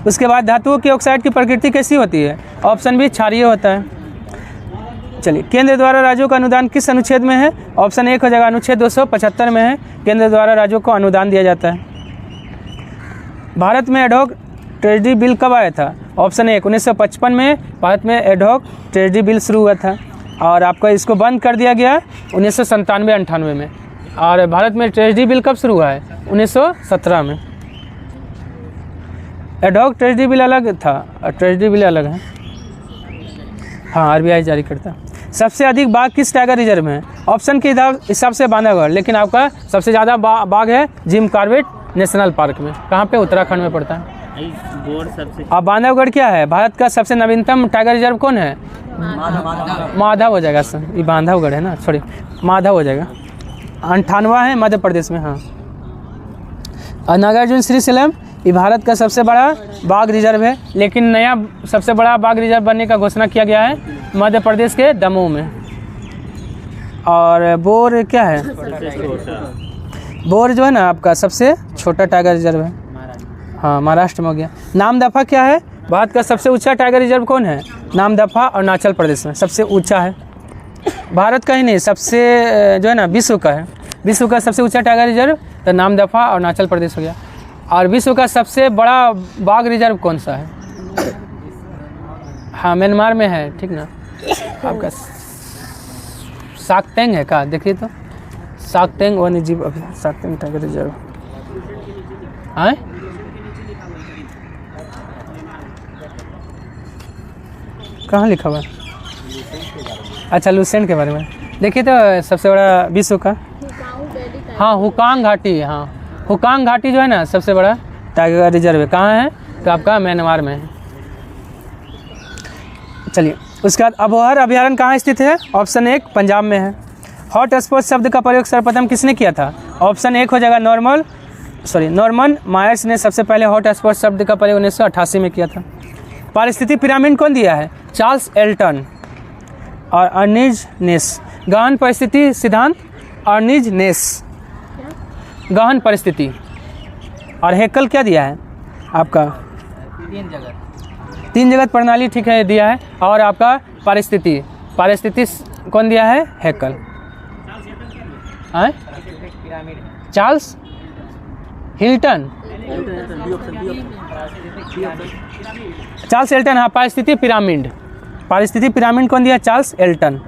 Speaker 1: उसके बाद धातुओं की ऑक्साइड की प्रकृति कैसी होती है? ऑप्शन बी क्षारीय होता है। चलिए, केंद्र द्वारा राज्यों का अनुदान किस अनुच्छेद में है? ऑप्शन एक हो जाएगा अनुच्छेद 275 में है। केंद्र द्वारा राज्यों को अनुदान दिया जाता है। भारत में एडहॉक ट्रेजरी बिल कब आया था? ऑप्शन एक 1955 में भारत में एडहॉक ट्रेजरी बिल शुरू हुआ था। और आपका इसको बंद कर दिया गया 1997-98 में। और भारत में ट्रेजडी बिल कब शुरू हुआ है? 1917 में। एडहॉक ट्रेजडी बिल अलग था और ट्रेजडी बिल अलग है। हाँ, आरबीआई जारी करता है। सबसे अधिक बाघ किस टाइगर रिजर्व में है? ऑप्शन के हिसाब से बांधवगढ़, लेकिन आपका सबसे ज़्यादा बाघ है जिम कॉर्बेट नेशनल पार्क में। कहाँ पे? उत्तराखंड में पड़ता है। अब बांधवगढ़ क्या है? भारत का सबसे नवीनतम टाइगर रिजर्व कौन है? माधव हो जाएगा सर, ये बांधवगढ़ है ना, सॉरी माधव हो जाएगा। 98 है मध्य प्रदेश में। हाँ, और नागार्जुन श्रीशैलम ये भारत का सबसे बड़ा बाघ रिजर्व है, लेकिन नया सबसे बड़ा बाघ रिजर्व बनने का घोषणा किया गया है मध्य प्रदेश के दमोह में। और बोर क्या है? बोर जो है ना आपका सबसे छोटा टाइगर रिजर्व है। हाँ, महाराष्ट्र में हो गया। नामदफा क्या है? भारत का सबसे ऊंचा टाइगर रिजर्व कौन है? नामदफा अरुणाचल प्रदेश में सबसे ऊंचा है। भारत का ही नहीं, सबसे जो है ना विश्व का है। विश्व का सबसे ऊंचा टाइगर रिजर्व तो नामदफा अरुणाचल प्रदेश हो गया। और विश्व का सबसे बड़ा बाघ रिजर्व कौन सा है? हाँ, म्यांमार में है, ठीक ना। आपका साकतेंग है का? देखिए तो साकतेंग वन्य जीव अभी साकतेंग टाइगर रिजर्व। हाँ, कहाँ लिखा हुआ है? अच्छा, लुसेंट के बारे में देखिए तो सबसे बड़ा विश्व का, हाँ हुकांग घाटी। हाँ, हुकांग घाटी जो है ना सबसे बड़ा टाइगर रिजर्व है। कहाँ है? तो आपका म्यांमार में है। चलिए, उसके बाद अबोहर अभयारण्य कहाँ स्थित है? ऑप्शन 1 पंजाब में है। हॉट स्पॉट शब्द का प्रयोग सर्वप्रथम किसने किया था? ऑप्शन 1 हो जाएगा नॉर्मन मायर्स ने सबसे पहले हॉट स्पॉट शब्द का प्रयोग 1988 में किया था। पारिस्थितिक पिरामिड कौन दिया है? चार्ल्स एल्टन और अर्निज नेस। गहन परिस्थिति सिद्धांत अर्निज नेस, गहन परिस्थिति। और हेकल क्या दिया है आपका? 3 जगत प्रणाली, ठीक है, दिया है। और आपका पारिस्थिति कौन दिया है? Haeckel. Charles Hilton, Charles Elton. हाँ, पारिस्थितिक पिरामिड कौन दिया? Charles Elton.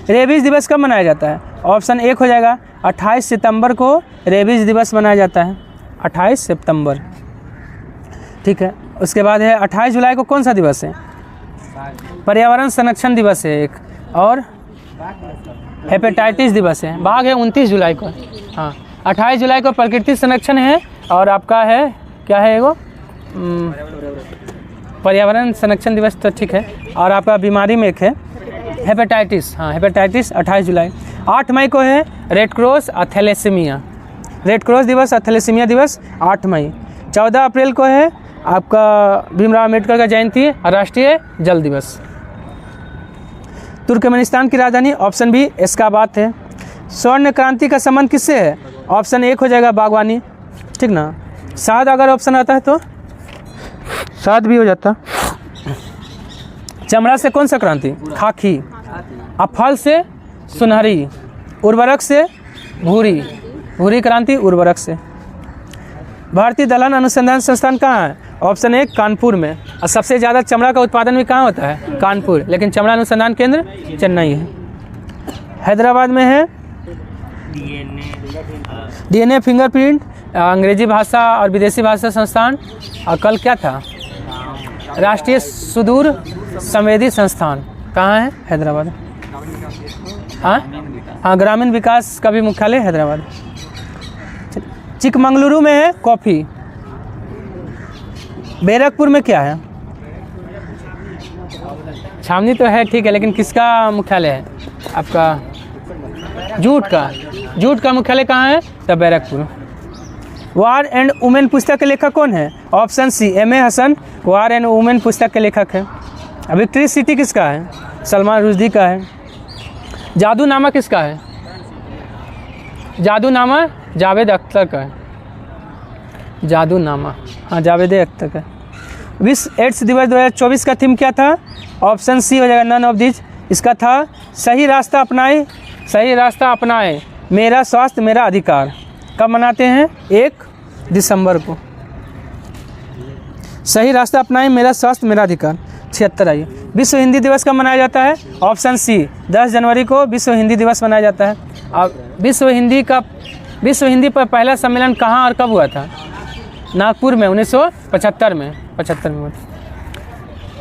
Speaker 1: रेबीज दिवस कब मनाया जाता है? ऑप्शन 1 हो जाएगा 28 सितंबर को रेबीज दिवस मनाया जाता है, 28 सितंबर, ठीक है। उसके बाद है 28 जुलाई को कौन सा दिवस है? पर्यावरण संरक्षण दिवस है एक, और हेपेटाइटिस दिवस है। बाघ है 29 जुलाई को। हाँ, 28 जुलाई को प्रकृति संरक्षण है, और आपका है क्या है वो पर्यावरण संरक्षण दिवस, तो ठीक है। और आपका बीमारी में एक है हेपेटाइटिस। हाँ, हेपेटाइटिस 28 जुलाई। 8 मई को है रेड क्रॉस और थैलेसीमिया, रेड क्रॉस दिवस और थैलेसीमिया दिवस 8 मई। 14 अप्रैल को है आपका भीमराव अम्बेडकर का जयंती और राष्ट्रीय जल दिवस। तुर्कमेनिस्तान की राजधानी ऑप्शन बी एश्खाबाद है। स्वर्ण क्रांति का संबंध किससे है? ऑप्शन 1 हो जाएगा बागवानी, ठीक ना। साद अगर ऑप्शन आता है तो साद भी हो जाता। चमड़ा से कौन सा क्रांति? खाकी। अब फल से सुनहरी, उर्वरक से भूरी, भूरी क्रांति उर्वरक से। भारतीय दलहन अनुसंधान संस्थान कहाँ है? ऑप्शन 1 कानपुर में। और सबसे ज़्यादा चमड़ा का उत्पादन भी कहाँ होता है? कानपुर, लेकिन चमड़ा अनुसंधान केंद्र चेन्नई है। हैदराबाद में है डीएनए फिंगरप्रिंट, अंग्रेजी भाषा और विदेशी भाषा संस्थान। और कल क्या था? राष्ट्रीय सुदूर संवेदी संस्थान। कहाँ है? हैदराबाद। हाँ, ग्रामीण विकास का भी मुख्यालय हैदराबाद। चिकमंगलुरु में है कॉफ़ी। बैरकपुर में क्या है? छावनी तो है, ठीक है, लेकिन किसका मुख्यालय है? आपका जूट का मुख्यालय कहाँ है? तो बैरकपुर। वार एंड वुमेन पुस्तक के लेखक कौन है? Option C M.A. Hasan war and women पुस्तक के लेखक है। विक्ट्री सिटी किसका है? सलमान रुश्दी का है। जादूनामा किसका है? जादूनामा जावेद अख्तर का है। जादूनामा, हाँ, जावेद अख्तर का। विश्व एड्स दिवस 2024 का थीम क्या था? ऑप्शन सी हो जाएगा नन ऑफ दिस। इसका था सही रास्ता अपनाएं, मेरा स्वास्थ्य मेरा अधिकार। कब मनाते हैं? 1 दिसंबर को। सही रास्ता अपनाएं, मेरा स्वास्थ्य मेरा अधिकार। 76 आइए। विश्व हिंदी दिवस कब मनाया जाता है? ऑप्शन सी 10 जनवरी को विश्व हिंदी दिवस मनाया जाता है। अब विश्व हिंदी पर पहला सम्मेलन कहाँ और कब हुआ था? नागपुर में 1975 में हुआ था।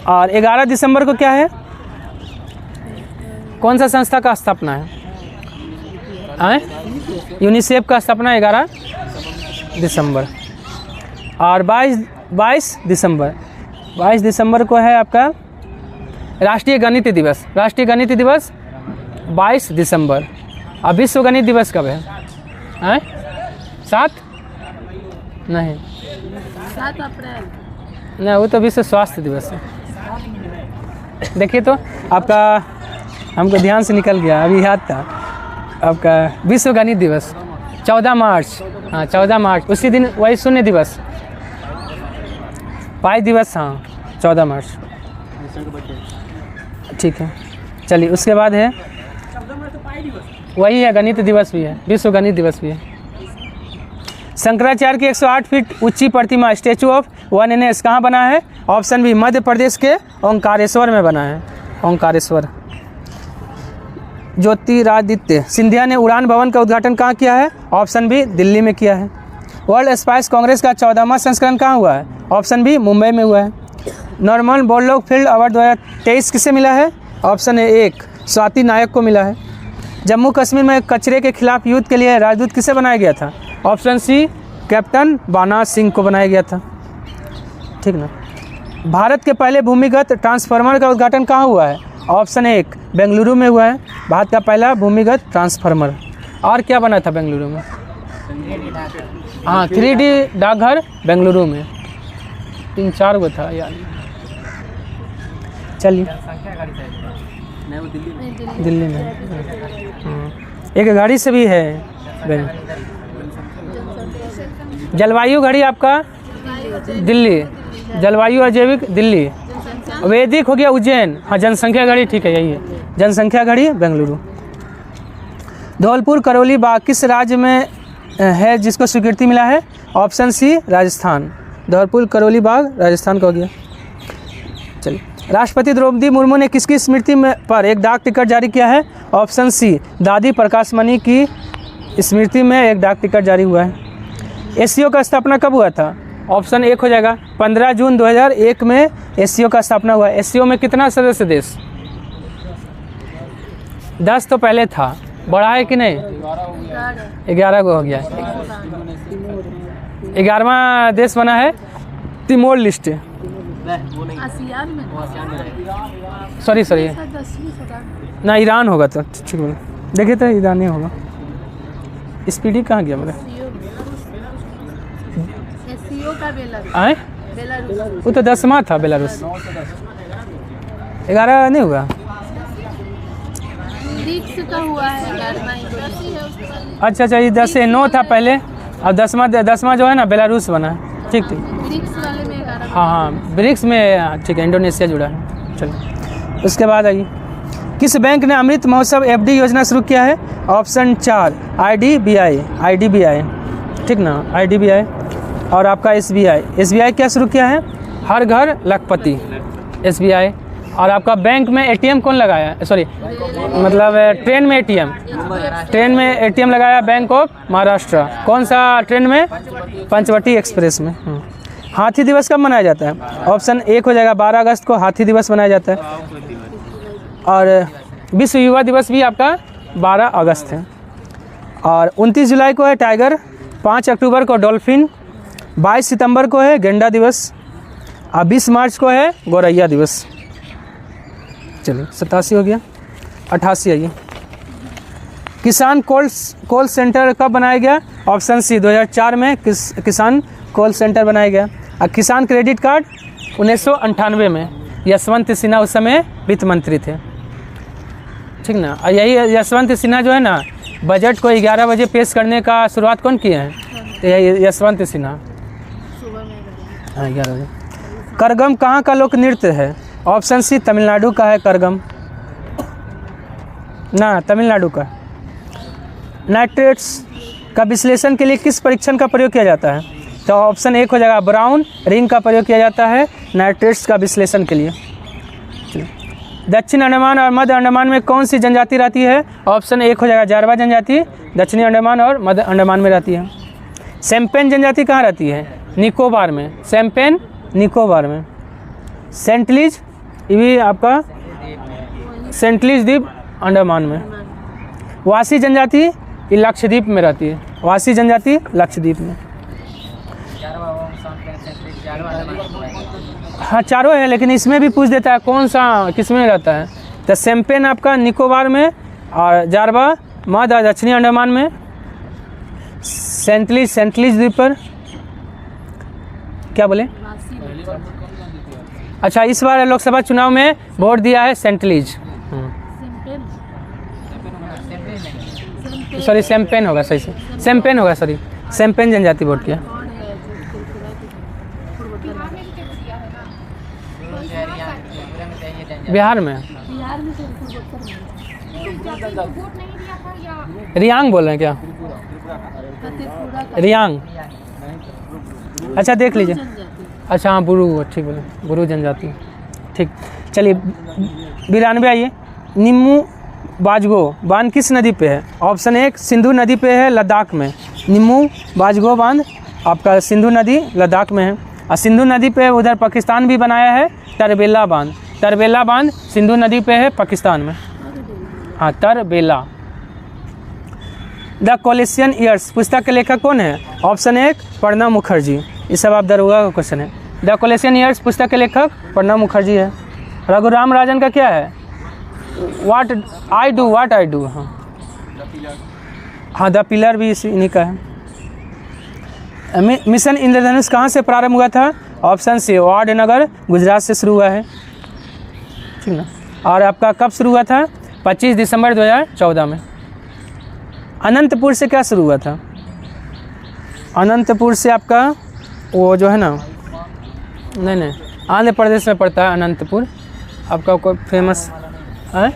Speaker 1: और 11 दिसंबर को क्या है? कौन सा संस्था का स्थापना है? यूनिसेफ का स्थापना 11 दिसंबर। और 22 दिसंबर को है आपका राष्ट्रीय गणित दिवस। राष्ट्रीय गणित दिवस 22 दिसंबर। और विश्व गणित दिवस कब है? 7 नहीं,
Speaker 2: 7 अप्रैल
Speaker 1: नहीं, वो तो विश्व स्वास्थ्य दिवस है। देखिए तो आपका, हमको ध्यान से निकल गया, अभी याद था। आपका विश्व गणित दिवस 14 मार्च। हाँ 14 मार्च, उसी दिन वही शून्य दिवस, पाई दिवस। हाँ 14 मार्च, ठीक है। चलिए उसके बाद है वही है, गणित दिवस भी है, विश्व गणित दिवस भी है। शंकराचार्य की 108 फीट ऊंची प्रतिमा स्टैचू ऑफ वननेस कहाँ बना है? ऑप्शन बी मध्य प्रदेश के ओंकारेश्वर में बना है, ओंकारेश्वर। ज्योतिरादित्य सिंधिया ने उड़ान भवन का उद्घाटन कहाँ किया है? ऑप्शन बी दिल्ली में किया है। वर्ल्ड स्पाइस कांग्रेस का 14वां संस्करण कहाँ हुआ है? ऑप्शन बी मुंबई में हुआ है। नॉर्मन बोरलॉग फील्ड अवार्ड 2023 किसे मिला है? ऑप्शन ए 1 स्वाति नायक को मिला है। जम्मू कश्मीर में कचरे के खिलाफ युद्ध के लिए राजदूत किसे बनाया गया था? ऑप्शन सी कैप्टन बाना सिंह को बनाया गया था, ठीक ना। भारत के पहले भूमिगत ट्रांसफार्मर का उद्घाटन कहाँ हुआ है? ऑप्शन 1 बेंगलुरु में हुआ है, भारत का पहला भूमिगत ट्रांसफार्मर। और क्या बना था बेंगलुरु में? हाँ 3D डाकघर बेंगलुरु में, 3-4 गो था यार। चलिए दिल्ली में एक गाड़ी से भी है। जलवायु घड़ी आपका दिल्ली, जलवायु और जैविक दिल्ली। वैदिक हो गया उज्जैन। हाँ जनसंख्या घड़ी, ठीक है यही है, जनसंख्या घड़ी बेंगलुरु। धौलपुर करौली बाग किस राज्य में है जिसको स्वीकृति मिला है? Option C Rajasthan. धौलपुर करौली बाग राजस्थान का हो गया। चलिए राष्ट्रपति द्रौपदी मुर्मू ने किसकी स्मृति में पर एक डाक टिकट जारी किया है? ऑप्शन सी दादी प्रकाशमणि की स्मृति में एक डाक टिकट जारी हुआ है। एससीओ का स्थापना कब हुआ था? ऑप्शन 1 हो जाएगा 15 जून 2001 में एससीओ का स्थापना हुआ। एससीओ में कितना सदस्य देश? 10 तो पहले था, बढ़ा है कि नहीं? 11 को हो गया। 11वां देश बना है तिमोर लिस्ट। सॉरी ना, ईरान होगा तो ठीक है। देखिए तो ईरान ही होगा। स्पीडी कहाँ गया मेरा? आए वो तो 10वां था बेलारूस। 11 नहीं हुआ। अच्छा ये 10 से 9 था पहले, अब 10वां जो है ना बेलारूस बना है। ठीक ठीक, हाँ ब्रिक्स में, ठीक है, इंडोनेशिया जुड़ा है। चलिए उसके बाद आइए, किस बैंक ने अमृत महोत्सव एफडी योजना शुरू किया है? ऑप्शन 4 IDBI, ठीक ना, IDBI। और आपका SBI क्या शुरू किया है? हर घर लखपति SBI। और आपका बैंक में ATM कौन लगाया? सॉरी मतलब ट्रेन में ATM लगाया बैंक ऑफ महाराष्ट्र। कौन सा ट्रेन में? पंचवटी एक्सप्रेस में। हाथी दिवस कब मनाया जाता है? ऑप्शन 1 हो जाएगा 12 अगस्त को हाथी दिवस मनाया जाता है। और विश्व युवा दिवस भी आपका 12 अगस्त है। और 29 जुलाई को है टाइगर, 5 अक्टूबर को डॉल्फिन, 22 सितंबर को है गेंडा दिवस, और 20 मार्च को है गौरैया दिवस। चलिए 87 हो गया। 88 आइए, किसान कॉल सेंटर कब बनाया गया? ऑप्शन सी 2004 में किसान कॉल सेंटर बनाया गया। और किसान क्रेडिट कार्ड 1998 में, यशवंत सिन्हा उस समय वित्त मंत्री थे, ठीक ना। और यही यशवंत सिन्हा जो है ना, बजट को 11 बजे पेश करने का शुरुआत कौन किए हैं? तो यही यशवंत सिन्हा। हाँ 11 बजे। करगम कहाँ का लोक नृत्य है? ऑप्शन सी तमिलनाडु का है करगम ना, तमिलनाडु का। नाइट्रेट्स का विश्लेषण के लिए किस परीक्षण का प्रयोग किया जाता है? तो ऑप्शन 1 हो जाएगा ब्राउन रिंग का प्रयोग किया जाता है नाइट्रेट्स का विश्लेषण के लिए। दक्षिण अंडमान और मध्य अंडमान में कौन सी जनजाति रहती है? ऑप्शन 1 हो जाएगा जारवा जनजाति, दक्षिणी अंडमान और मध्य अंडमान में रहती है। सैम्पेन जनजाति कहाँ रहती है? निकोबार में। सैम्पेन निकोबार में। सेंटलीज, ये भी आपका सेंटलीज द्वीप अंडमान में। वासी जनजाति ये लक्षद्वीप में रहती है। वासी जनजाति लक्षद्वीप में। हाँ चारों है, लेकिन इसमें भी पूछ देता है कौन सा किस में रहता है। तो सैम्पेन आपका निकोबार में और जारवा मध्य और दक्षिणी अंडमान में। सेंटलीज द्वीप पर क्या बोले? अच्छा, इस बार लोकसभा चुनाव में वोट दिया है सेंटलीज। सॉरी सैम्पेन होगा, सही से सैम्पेन होगा, सॉरी सैम्पेन जनजाति वोट किया। बिहार में रियांग बोल रहे हैं क्या? रियांग, अच्छा देख लीजिए। अच्छा हाँ बुरू, ठीक बोले, बुरू जनजाति, ठीक। चलिए 92 आइए। निम्मू बाजगो बांध किस नदी पे है? ऑप्शन 1 सिंधु नदी पे है, लद्दाख में। निम्मू बाजगो बांध आपका सिंधु नदी लद्दाख में है। और सिंधु नदी पे उधर पाकिस्तान भी बनाया है तरबेला बांध। तरबेला बांध सिंधु नदी पे है पाकिस्तान में। हाँ तरबेला। द कोलिशन ईयर्स पुस्तक के लेखक कौन है? ऑप्शन 1 प्रणब मुखर्जी। ये सब आप दरोगा का क्वेश्चन है। द कोलिशन ईयर्स पुस्तक के लेखक प्रणब मुखर्जी है। रघुराम राजन का क्या है? What I do. हाँ द पिलर भी इन्हीं का है। मिशन इंद्रधनुष कहाँ से प्रारंभ हुआ था? ऑप्शन सी वाडनगर गुजरात से शुरू हुआ है, ठीक ना। और आपका कब शुरू हुआ था? 25 दिसंबर 2014 में। अनंतपुर से क्या शुरू हुआ था? अनंतपुर से आपका वो जो है ना, नहीं आंध्र प्रदेश में पड़ता है अनंतपुर। आपका कोई फेमस है?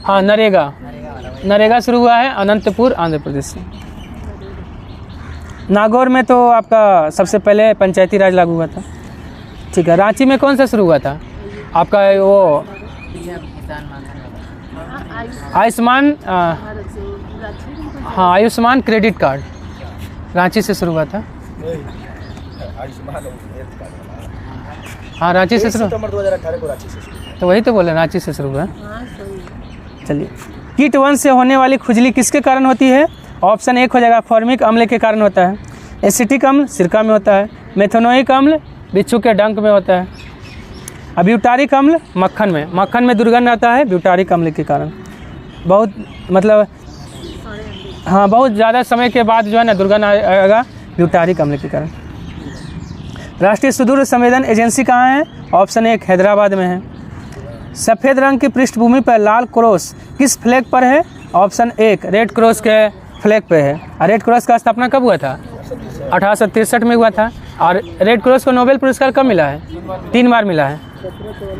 Speaker 1: हाँ नरेगा शुरू हुआ है अनंतपुर आंध्र प्रदेश से। नागौर में तो आपका सबसे पहले पंचायती राज लागू हुआ था, ठीक है। रांची में कौन सा शुरू हुआ था? आपका वो आयुष्मान, हाँ आयुष्मान क्रेडिट कार्ड रांची से शुरू हुआ था। हाँ रांची से शुरू,
Speaker 3: 2018 को रांची से शुरू।
Speaker 1: तो वही तो बोले रांची से शुरू हुआ। चलिए कीट वंश से होने वाली खुजली किसके कारण होती है? ऑप्शन 1 हो जाएगा फॉर्मिक अम्ल के कारण होता है। एसिटिक अम्ल सिरका में होता है। मेथनोइक अम्ल बिच्छू के डंक में होता है। ब्यूटारिक अम्ल मक्खन में दुर्गंध आता है ब्यूटारिक अम्ल के कारण। बहुत मतलब हाँ बहुत ज़्यादा समय के बाद जो है ना दुर्गंध आएगा ब्यूटारिक अम्ल के कारण। राष्ट्रीय सुदूर संवेदन एजेंसी कहाँ है? ऑप्शन 1 हैदराबाद में है। सफ़ेद रंग की पृष्ठभूमि पर लाल क्रॉस किस फ्लैग पर है? ऑप्शन 1 रेड क्रॉस के फ्लैग पे है। और रेड क्रॉस का स्थापना कब हुआ था? 1863 में हुआ था। और रेड क्रॉस को नोबेल पुरस्कार कब मिला है? 3 बार मिला है।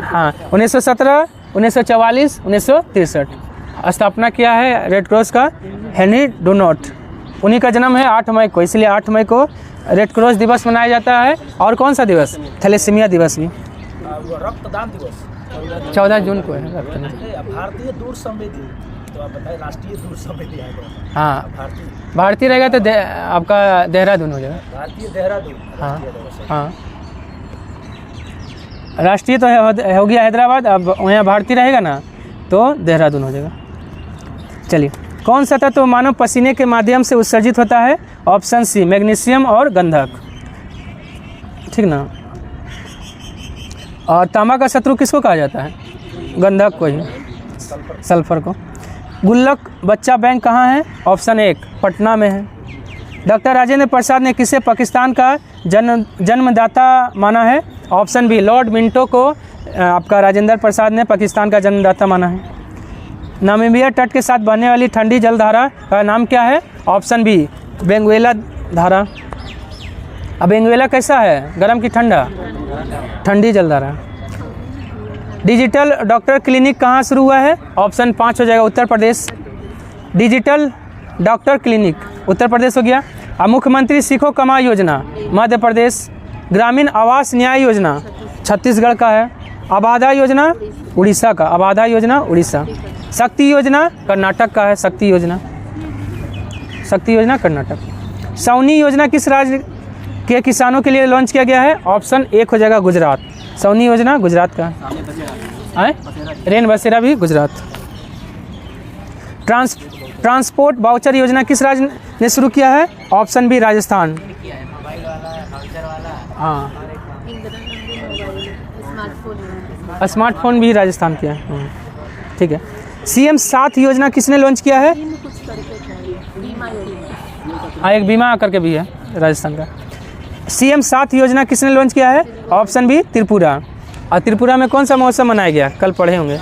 Speaker 1: हाँ 1917, 1944, 1963 स्थापना किया है रेड क्रॉस का हेनरी डोनट। उन्हीं का जन्म है 8 मई को, इसलिए 8 मई को रेड क्रॉस दिवस मनाया जाता है। और कौन सा दिवस? थैलेसीमिया दिवस भी
Speaker 3: रक्तदान दिवस
Speaker 1: 14 जून को है रक्तदान।
Speaker 3: भारतीय दूर संवेदी, तो आप बताइए राष्ट्रीय दूर संवेदी है।
Speaker 1: हाँ भारतीय रहेगा तो आपका देहरादून हो जाएगा।
Speaker 3: भारतीय देहरादून।
Speaker 1: हाँ राष्ट्रीय तो हो गया हैदराबाद, अब वहाँ भारतीय रहेगा ना तो देहरादून हो जाएगा। चलिए कौन सा तत्व मानव पसीने के माध्यम से उत्सर्जित होता है? ऑप्शन सी मैग्नीशियम और गंधक, ठीक ना। और तांबा का शत्रु किसको कहा जाता है? गंधक को ही, सल्फर को। गुल्लक बच्चा बैंक कहाँ है? ऑप्शन 1 पटना में है। डॉक्टर राजेंद्र प्रसाद ने किसे पाकिस्तान का जन्मदाता माना है? ऑप्शन बी लॉर्ड मिंटो को आपका राजेंद्र प्रसाद ने पाकिस्तान का जन्मदाता माना है। नामीबिया तट के साथ बहने वाली ठंडी जलधारा का नाम क्या है? ऑप्शन बी बेंगुएला धारा। अब बेंगुएला कैसा है? गर्म की ठंडा? ठंडी जलधारा। डिजिटल डॉक्टर क्लिनिक कहाँ शुरू हुआ है? ऑप्शन 5 हो जाएगा Uttar Pradesh. Digital doctor clinic Uttar Pradesh हो गया। अब मुख्यमंत्री सीखो कमा योजना मध्य प्रदेश। ग्रामीण आवास न्याय योजना छत्तीसगढ़ का है। आबादा योजना उड़ीसा का, आबादा योजना उड़ीसा। शक्ति योजना कर्नाटक का है, शक्ति योजना, शक्ति योजना कर्नाटक। सौनी योजना किस राज्य के किसानों के लिए लॉन्च किया गया है? ऑप्शन एक हो जाएगा गुजरात। सौनी योजना गुजरात का है। रेन बसेरा भी गुजरात। ट्रांसपोर्ट वाउचर योजना किस राज्य ने शुरू किया है? Option B Rajasthan. हाँ, स्मार्टफोन भी राजस्थान किया है। ठीक है। CM 7 योजना किसने लॉन्च किया है? हाँ, एक बीमा करके भी है राजस्थान का। CM 7 योजना किसने लॉन्च किया है? Option B Tripura. और त्रिपुरा में कौन सा महोत्सव मनाया गया? कल पढ़े होंगे,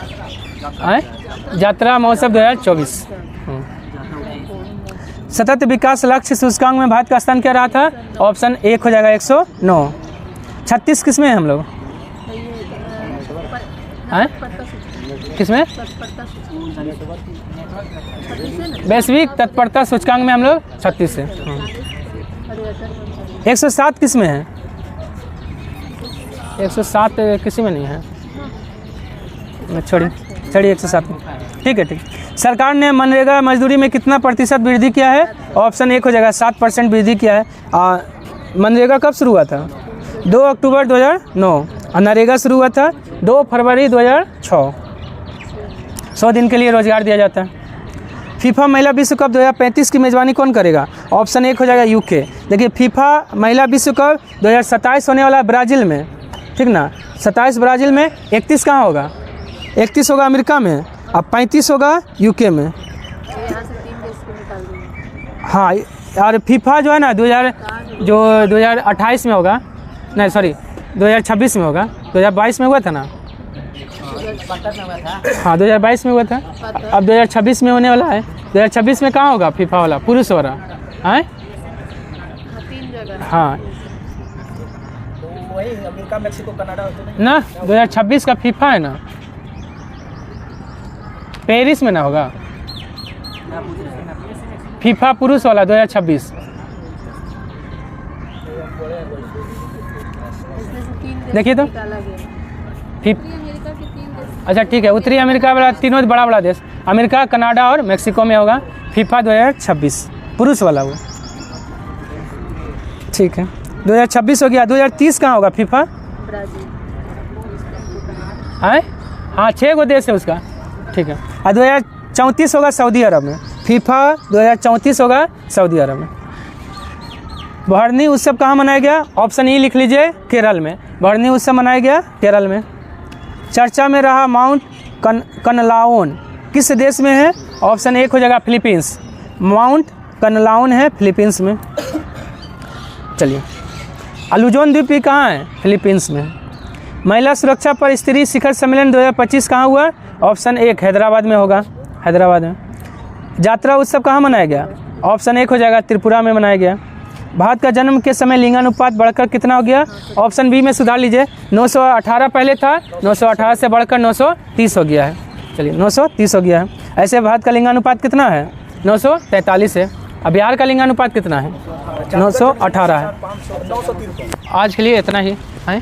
Speaker 1: यात्रा महोत्सव 2024। सतत विकास लक्ष्य सूचकांक में भारत का स्थान क्या रहा था? ऑप्शन एक हो जाएगा 109। 36 किस में है हम लोग? किस में? वैश्विक तत्परता सूचकांक में हम लोग 36 है। 107 किस में है? 107 किसी में नहीं है, छोड़िए 107 में। ठीक है, ठीक। सरकार ने मनरेगा मजदूरी में कितना प्रतिशत वृद्धि किया है? ऑप्शन एक हो जाएगा 7% वृद्धि किया है। मनरेगा कब शुरू हुआ था? 2 अक्टूबर 2009। और नरेगा शुरू हुआ था 2 फरवरी 2006। 100 दिन के लिए रोजगार दिया जाता है। फीफा महिला विश्व कप 2035 की मेज़बानी कौन करेगा? ऑप्शन एक हो जाएगा यूके। देखिए, फीफा महिला विश्व कप 2027 होने वाला है ब्राज़ील में, ठीक ना। 27 ब्राज़ील में, 31 कहाँ होगा? 31 होगा अमेरिका में, अब 35 होगा यूके में। हाँ, और फीफा जो है ना 2028 में होगा, नहीं सॉरी 2026 में होगा। 2022 में हुआ था ना? हाँ, 2022 में हुआ था। अब 2026 में होने वाला है। 2026 में कहाँ होगा फीफा वाला पुरुष वाला? हैं? हाँ,
Speaker 3: वही अमेरिका, मेक्सिको, कनाडा
Speaker 1: ना 2026 का फीफा है ना, पेरिस में ना होगा फीफा पुरुष वाला 2026। देखिए तो अच्छा, ठीक है। उत्तरी अमेरिका वाला तीनों बड़ा देश, अमेरिका, कनाडा और मेक्सिको में होगा फीफा 2026 पुरुष वाला वो। ठीक है, 2026 हो गया। 2030 कहाँ होगा फीफा? है, हाँ 6 गो देश है उसका। ठीक है। और 2034 होगा सऊदी अरब में। फीफा 2034 होगा सऊदी अरब में। बहरनी उत्सव कहाँ मनाया गया? ऑप्शन ई लिख लीजिए, केरल में। बहरनी उत्सव मनाया गया केरल में। चर्चा में रहा माउंट कनलाओन किस देश में है? ऑप्शन एक हो जाएगा फिलीपींस। माउंट कनलाओन है फिलीपींस में। चलिए, अलुजोन द्वीप कहाँ है? फिलीपींस में। महिला सुरक्षा पर स्त्री शिखर सम्मेलन 2025 कहाँ हुआ? ऑप्शन एक हैदराबाद में होगा, हैदराबाद में। यात्रा उत्सव कहाँ मनाया गया? ऑप्शन एक हो जाएगा त्रिपुरा में मनाया गया। भारत का जन्म के समय लिंगानुपात बढ़कर कितना हो गया? ऑप्शन बी में सुधार लीजिए, 918 पहले था, 918 से बढ़कर 930 हो गया है। चलिए, 930 हो गया है। ऐसे भारत का लिंगानुपात कितना है? 943 है। अब बिहार का लिंगानुपात कितना है? 918 है। आज के लिए इतना ही है।